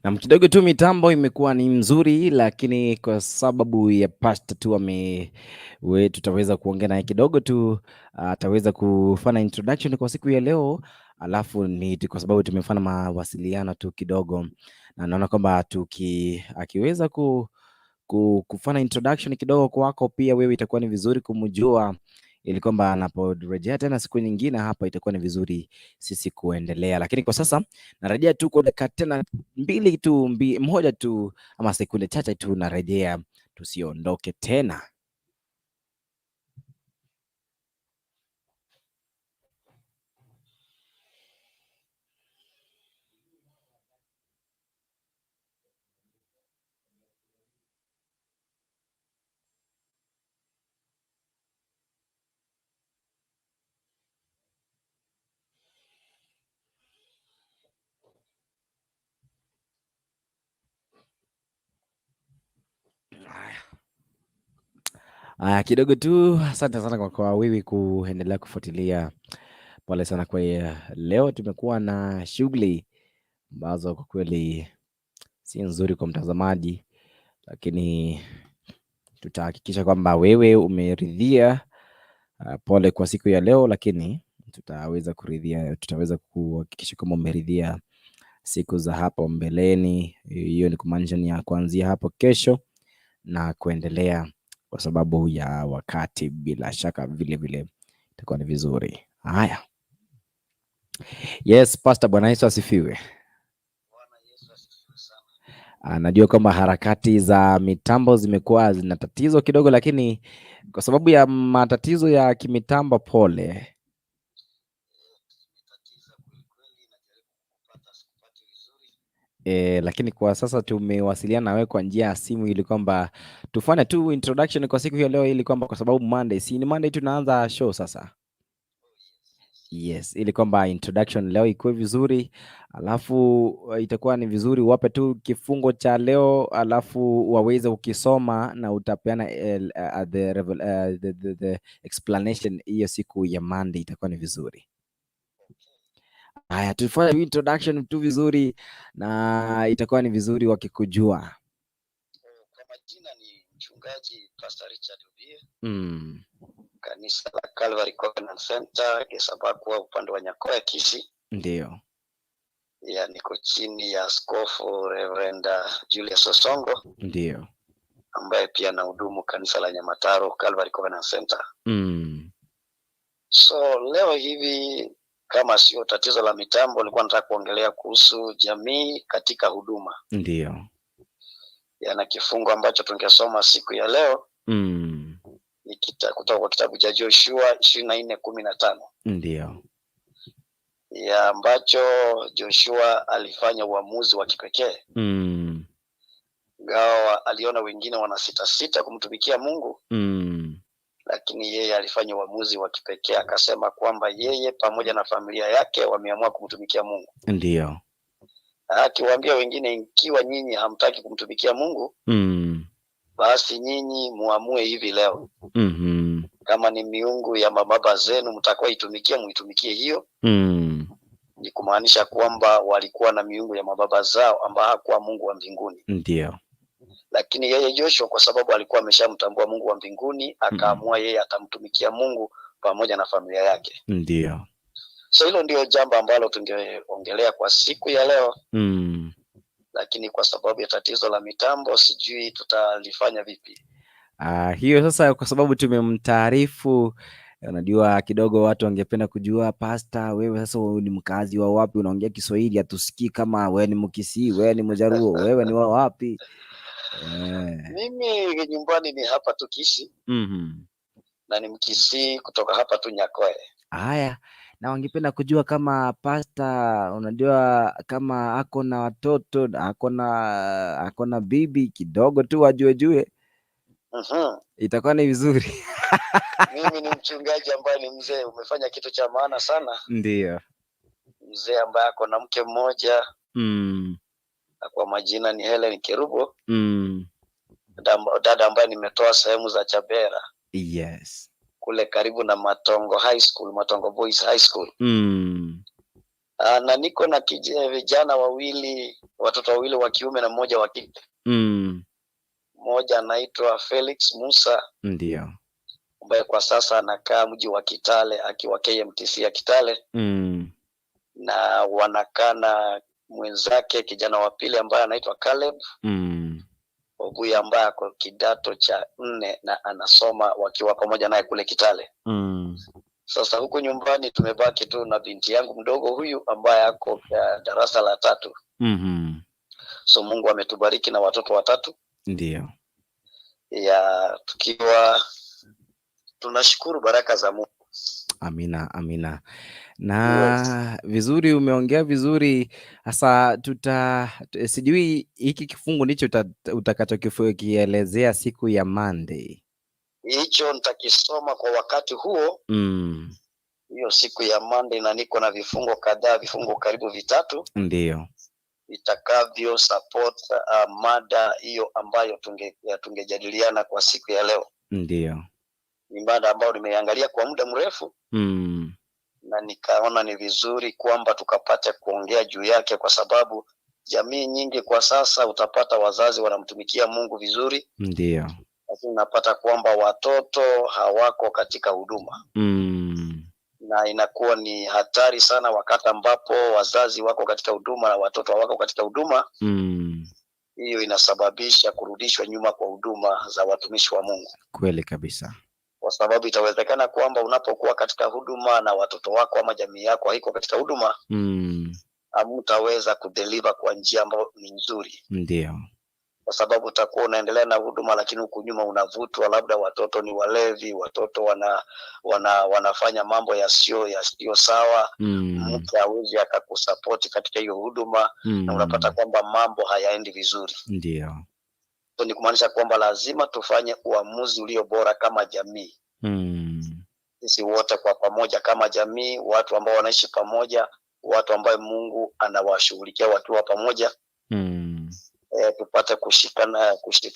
Na kidogo tu mitambo imekuwa ni mzuri, lakini kwa sababu ya pasta tu tutaweza kuongea naye kidogo tu, ataweza kufanya introduction kwa siku ya leo, alafu ni kwa sababu tumefanya mawasiliano tu kidogo, na naona kwamba akiweza kufanya introduction kidogo kwako pia wewe, itakuwa ni vizuri kumjua, ili kwamba anaporejea tena siku nyingine hapa itakuwa ni vizuri sisi kuendelea. Lakini kwa sasa narejea tu kwa dakika tena moja tu ama sekunde chache tu, narejea, tusiondoke tena. Kidogo tu, asante sana kwa wewe kuendelea kufuatilia. Pole sana kwa leo, tumekuwa na shughuli ambazo kwa kweli si nzuri kwa mtazamaji, lakini tutahakikisha kwamba wewe umeridhia. Pole kwa siku ya leo, lakini tutaweza kuhakikisha kwamba umeridhia siku za hapo mbeleni. Hiyo ni kumaanisha ni ya kuanzia hapo kesho na kuendelea, kwa sababu ya wakati, bila shaka vile vile itakuwa ni vizuri. Haya, yes Pastor, Bwana Yesu asifiwe. Najua kwamba harakati za mitambo zimekuwa zina tatizo kidogo, lakini kwa sababu ya matatizo ya kimitambo, pole. Lakini kwa sasa tumewasiliana na wewe kwa njia ya simu ili kwamba tufanye tu introduction kwa siku hiyo leo, ili kwamba kwa sababu Monday, si ni Monday tunaanza show sasa. Yes, ili kwamba introduction leo ikuwe vizuri, alafu itakuwa ni vizuri wape tu kifungo cha leo, alafu waweze ukisoma na utapeana the explanation hiyo siku ya Monday, itakuwa ni vizuri. Haya, tufanye introduction tu vizuri na itakuwa ni vizuri wakikujua. Kwa majina ni mchungaji Pastor Richard Ubie. Kanisa la Calvary Covenant Center Gesabakwa upande wa Nyakoya Kisii. Ndio. Ya niko chini ya Askofu Reverend Julius Osongo. Ndio. Ambaye pia anahudumu kanisa la Nyamataro Calvary Covenant Center. So leo hivi kama sio tatizo la mitambo, nilikuwa nataka kuongelea kuhusu jamii katika huduma. Ndio. Yana kifungo ambacho tungesoma siku ya leo. Ni kutoka kwa kitabu cha Joshua 24:15. Ndio. Ya ambacho Joshua alifanya uamuzi wa kipekee. Gawa aliona wengine wana sita kumtumikia Mungu. Lakini yeye alifanya uamuzi wa kipekee, akasema kwamba yeye pamoja na familia yake wameamua kumtumikia Mungu. Ndio. Akiwaambia wengine, ikiwa nyinyi hamtaki kumtumikia Mungu, basi nyinyi muamue hivi leo. Kama ni miungu ya mababa zenu mtakaoitumikia, muitumikie hiyo. Ni kumaanisha kwamba walikuwa na miungu ya mababa zao ambao hakuwa Mungu wa mbinguni. Ndio. Lakini yeye Joshua kwa sababu alikuwa ameshamtambua Mungu wa mbinguni, akaamua yeye atamtumikia Mungu pamoja na familia yake. Ndio. So hilo ndio jambo ambalo tungeongelea kwa siku ya leo. Lakini kwa sababu ya tatizo la mitambo sijui tutalifanya vipi. Hiyo sasa kwa sababu tumemtaarifu, unajua kidogo watu wangependa kujua, Pastor, wewe sasa ni mkazi wa wapi? Unaongea Kiswahili hatusikii kama wewe ni Mkisii, wewe ni Mjaruo, wewe ni wa wapi? Mimi nyumbani ni hapa tu Kisii. Na ni Mkisii kutoka hapa tu Nyakoya. Haya, na wangependa kujua kama Pastor, unajua kama ako na watoto, ako na bibi kidogo tu wajue. Itakuwa ni vizuri. Mimi ni mchungaji ambaye ni mzee, umefanya kitu cha maana sana. Ndio. Mzee ambaye ako na mke mmoja. Na kwa majina ni Helen Kerubo. Dada ambaye nimetoa sehemu za Chabera. Yes. Kule karibu na Matongo High School, Matongo Boys High School. Na niko na vijana wawili, watoto wawili wa kiume na mmoja wa kike. Mmoja anaitwa Felix Musa. Ndio. Ambaye kwa sasa anakaa mji wa Kitale akiwa KMTC ya Kitale. Na wanakaa na mwenzake kijana wa pili ambaye anaitwa Caleb. Oguya ambaye ako kidato cha 4 na anasoma wakiwa pamoja naye kule Kitale. Sasa huku nyumbani tumebaki tu na binti yangu mdogo huyu ambaye ako darasa la 3. So Mungu ametubariki na watoto 3. Ndio. Ya tukiwa tunashukuru baraka za Mungu. Amina. Na vizuri, umeongea vizuri. Sasa sijui hiki kifungu ndicho utakachokielezea siku ya Monday. Hicho nitakisoma kwa wakati huo. Hiyo siku ya Monday, na niko na vifungo kadhaa, vifungo karibu 3. Ndio. Itakavyo support mada hiyo ambayo tungejadiliana kwa siku ya leo. Ndio. Ni mada ambayo nimeangalia kwa muda mrefu. Na nikaona ni vizuri kwamba tukapata kuongea juu yake, kwa sababu jamii nyingi kwa sasa utapata wazazi wanamtumikia Mungu vizuri. Ndio. Lakini unapata kwamba watoto hawako katika huduma. Na inakuwa ni hatari sana wakati ambapo wazazi wako katika huduma na watoto hawako katika huduma. Hiyo inasababisha kurudishwa nyuma kwa huduma za watumishi wa Mungu. Kweli kabisa. Kwa sababu itawezekana kwamba unapokuwa katika huduma na watoto wako ama jamii yako haiko katika huduma, hamtaweza kudeliver kwa njia ambayo ni nzuri. Ndio. Kwa sababu utakuwa unaendelea na huduma, lakini huku nyuma unavutwa, labda watoto ni walevi, watoto wanafanya mambo yasiyo sawa. Mtu hawezi akakusapoti katika hiyo huduma, na unapata kwamba mambo hayaendi vizuri. Ndio. So ni kumaanisha kwamba lazima tufanye uamuzi ulio bora kama jamii. Sisi wote kwa pamoja kama jamii, watu ambao wanaishi pamoja, watu ambao Mungu anawashughulikia wakiwa pamoja. Tupate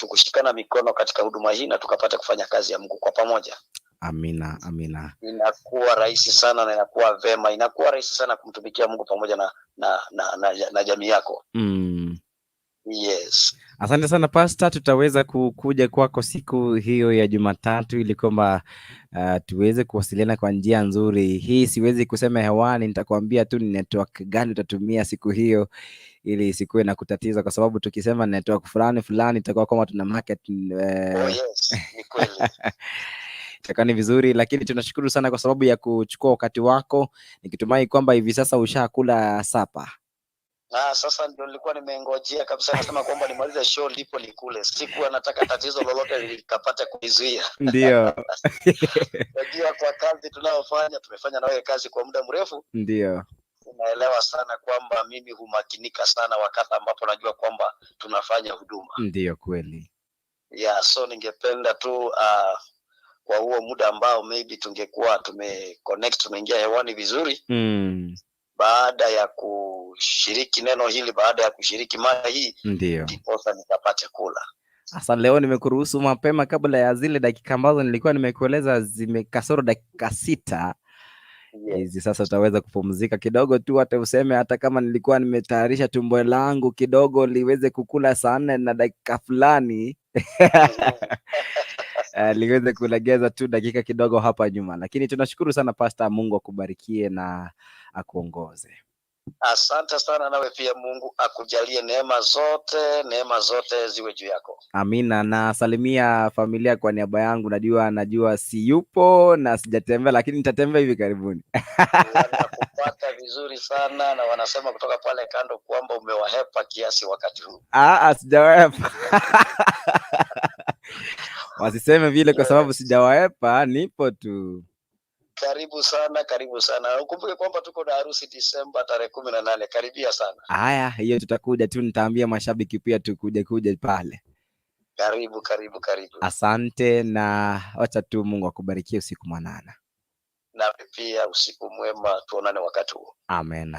kushikana mikono katika huduma hii na tukapata kufanya kazi ya Mungu kwa pamoja. Amina, amina. Inakuwa rahisi sana na inakuwa vema, inakuwa rahisi sana kumtumikia Mungu pamoja na jamii yako. Yes. Asante sana Pastor, tutaweza kukuja kwako siku hiyo ya Jumatatu ili kwamba tuweze kuwasiliana kwa njia nzuri. Hii siwezi kusema hewani, nitakwambia tu ni network gani utatumia siku hiyo ili isikuwe na kutatiza, kwa sababu tukisema network fulani itakuwa kama tuna market. Yes, ni kweli. Itakuwa ni vizuri, lakini tunashukuru sana kwa sababu ya kuchukua wakati wako, nikitumai kwamba hivi sasa ushakula sapa. Sasa ndio nilikuwa nimengojea kabisa, nasema kwamba nimalize show ndipo nikule. Sikuwa nataka tatizo lolote likapata kuizuia. Ndio. Unajua kwa kazi tunayofanya, tumefanya na wewe kazi kwa muda mrefu. Ndio. Unaelewa sana kwamba mimi humakinika sana wakati ambapo najua kwamba tunafanya huduma. Ndio kweli. So ningependa tu kwa huo muda ambao maybe tungekuwa tumeconnect, tumeingia hewani vizuri. Baada ya kushiriki neno hili, baada ya kushiriki mada hii, ndio ndiposa nikapate kula. Sasa leo nimekuruhusu mapema kabla ya zile dakika ambazo nilikuwa nimekueleza zimekasoro dakika 6. Hizi sasa utaweza kupumzika kidogo tu, hata useme hata kama nilikuwa nimetayarisha tumbo langu kidogo liweze kukula saa 4 na dakika fulani. Liweze kulegeza tu dakika kidogo hapa nyuma, lakini tunashukuru sana Pastor. Mungu akubarikie na akuongoze. Asante sana, nawe pia Mungu akujalie neema zote ziwe juu yako. Amina. Na salimia familia kwa niaba yangu, najua si yupo na sijatembea, lakini nitatembea hivi karibuni. Wanakupata vizuri sana na wanasema kutoka pale kando kwamba umewahepa kiasi wakati huu. Sijawahepa. Wasiseme vile kwa sababu sijawahepa, nipo tu. Karibu sana. Ukumbuke kwamba tuko na harusi Disemba tarehe 18. Karibia sana. Haya, hiyo tutakuja tu, nitaambia mashabiki pia tukuje pale. Karibu. Asante na acha tu Mungu akubarikie usiku mwanana. Na pia usiku mwema, tuonane wakati huo. Amen.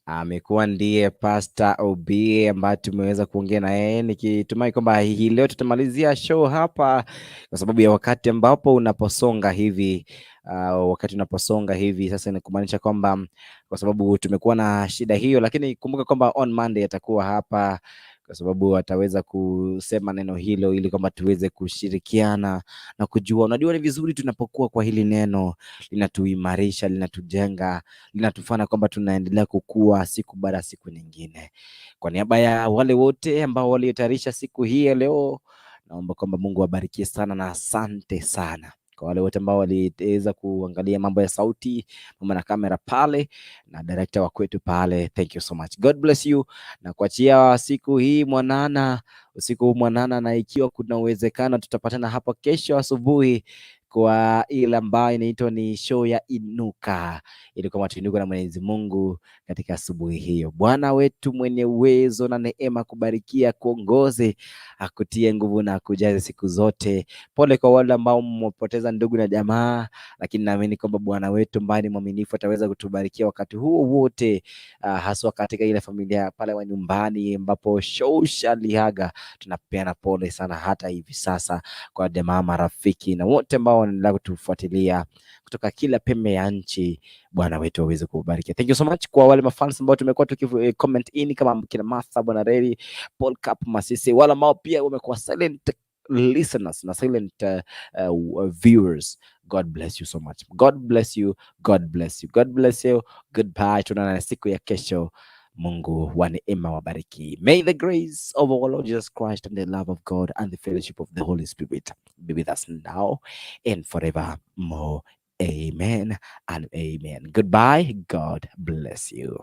Amekuwa ndiye Pastor Obi ambaye tumeweza kuongea na yeye, nikitumai kwamba hii leo tutamalizia show hapa kwa sababu ya wakati ambapo unaposonga hivi. Sasa ni kumaanisha kwamba kwa sababu tumekuwa na shida hiyo, lakini kumbuka kwamba on Monday atakuwa hapa kwa sababu ataweza kusema neno hilo ili kwamba tuweze kushirikiana na kujua. Unajua ni vizuri tunapokuwa kwa hili neno, linatuimarisha, linatujenga, linatufanya kwamba tunaendelea kukua siku baada ya siku nyingine. Kwa niaba ya wale wote ambao waliotayarisha siku hii leo, naomba kwamba Mungu awabarikie sana na asante sana. Kwa wale wote ambao waliweza kuangalia mambo ya sauti, mambo na kamera pale na director wa kwetu pale, thank you so much. God bless you. Na kuachia siku hii mwanana, usiku huu mwanana, na ikiwa kuna uwezekano tutapatana hapa kesho asubuhi kwa ile ambayo inaitwa ni show ya Inuka, ili kama tuinuka na Mwenyezi Mungu katika asubuhi hiyo. Bwana wetu mwenye uwezo na neema kubarikia, kuongoze, akutie nguvu na akujaze siku zote. Pole kwa wale ambao mmepoteza ndugu na jamaa, lakini naamini kwamba Bwana wetu ambaye ni mwaminifu ataweza kutubarikia wakati huo wote, haswa katika ile familia pale wa nyumbani ambapo Shosha aliaga. Tunapeana pole sana hata hivi sasa kwa jamaa, marafiki na wote ambao wanaendelea kutufuatilia kutoka kila pembe ya nchi. Bwana wetu aweze kubariki. Thank you so much kwa wale mafans ambao tumekuwa comment in kama kina Martha, Bwana Reri, Paul Cup, Masisi, wala ambao pia wamekuwa silent listeners na silent viewers. God bless you so much. God bless you. Goodbye. Tunaona siku ya kesho. Mungu wa neema wabariki. May the grace of our Lord Jesus Christ and the love of God and the fellowship of the Holy Spirit be with us now and forevermore. Amen and amen. Goodbye. God bless you.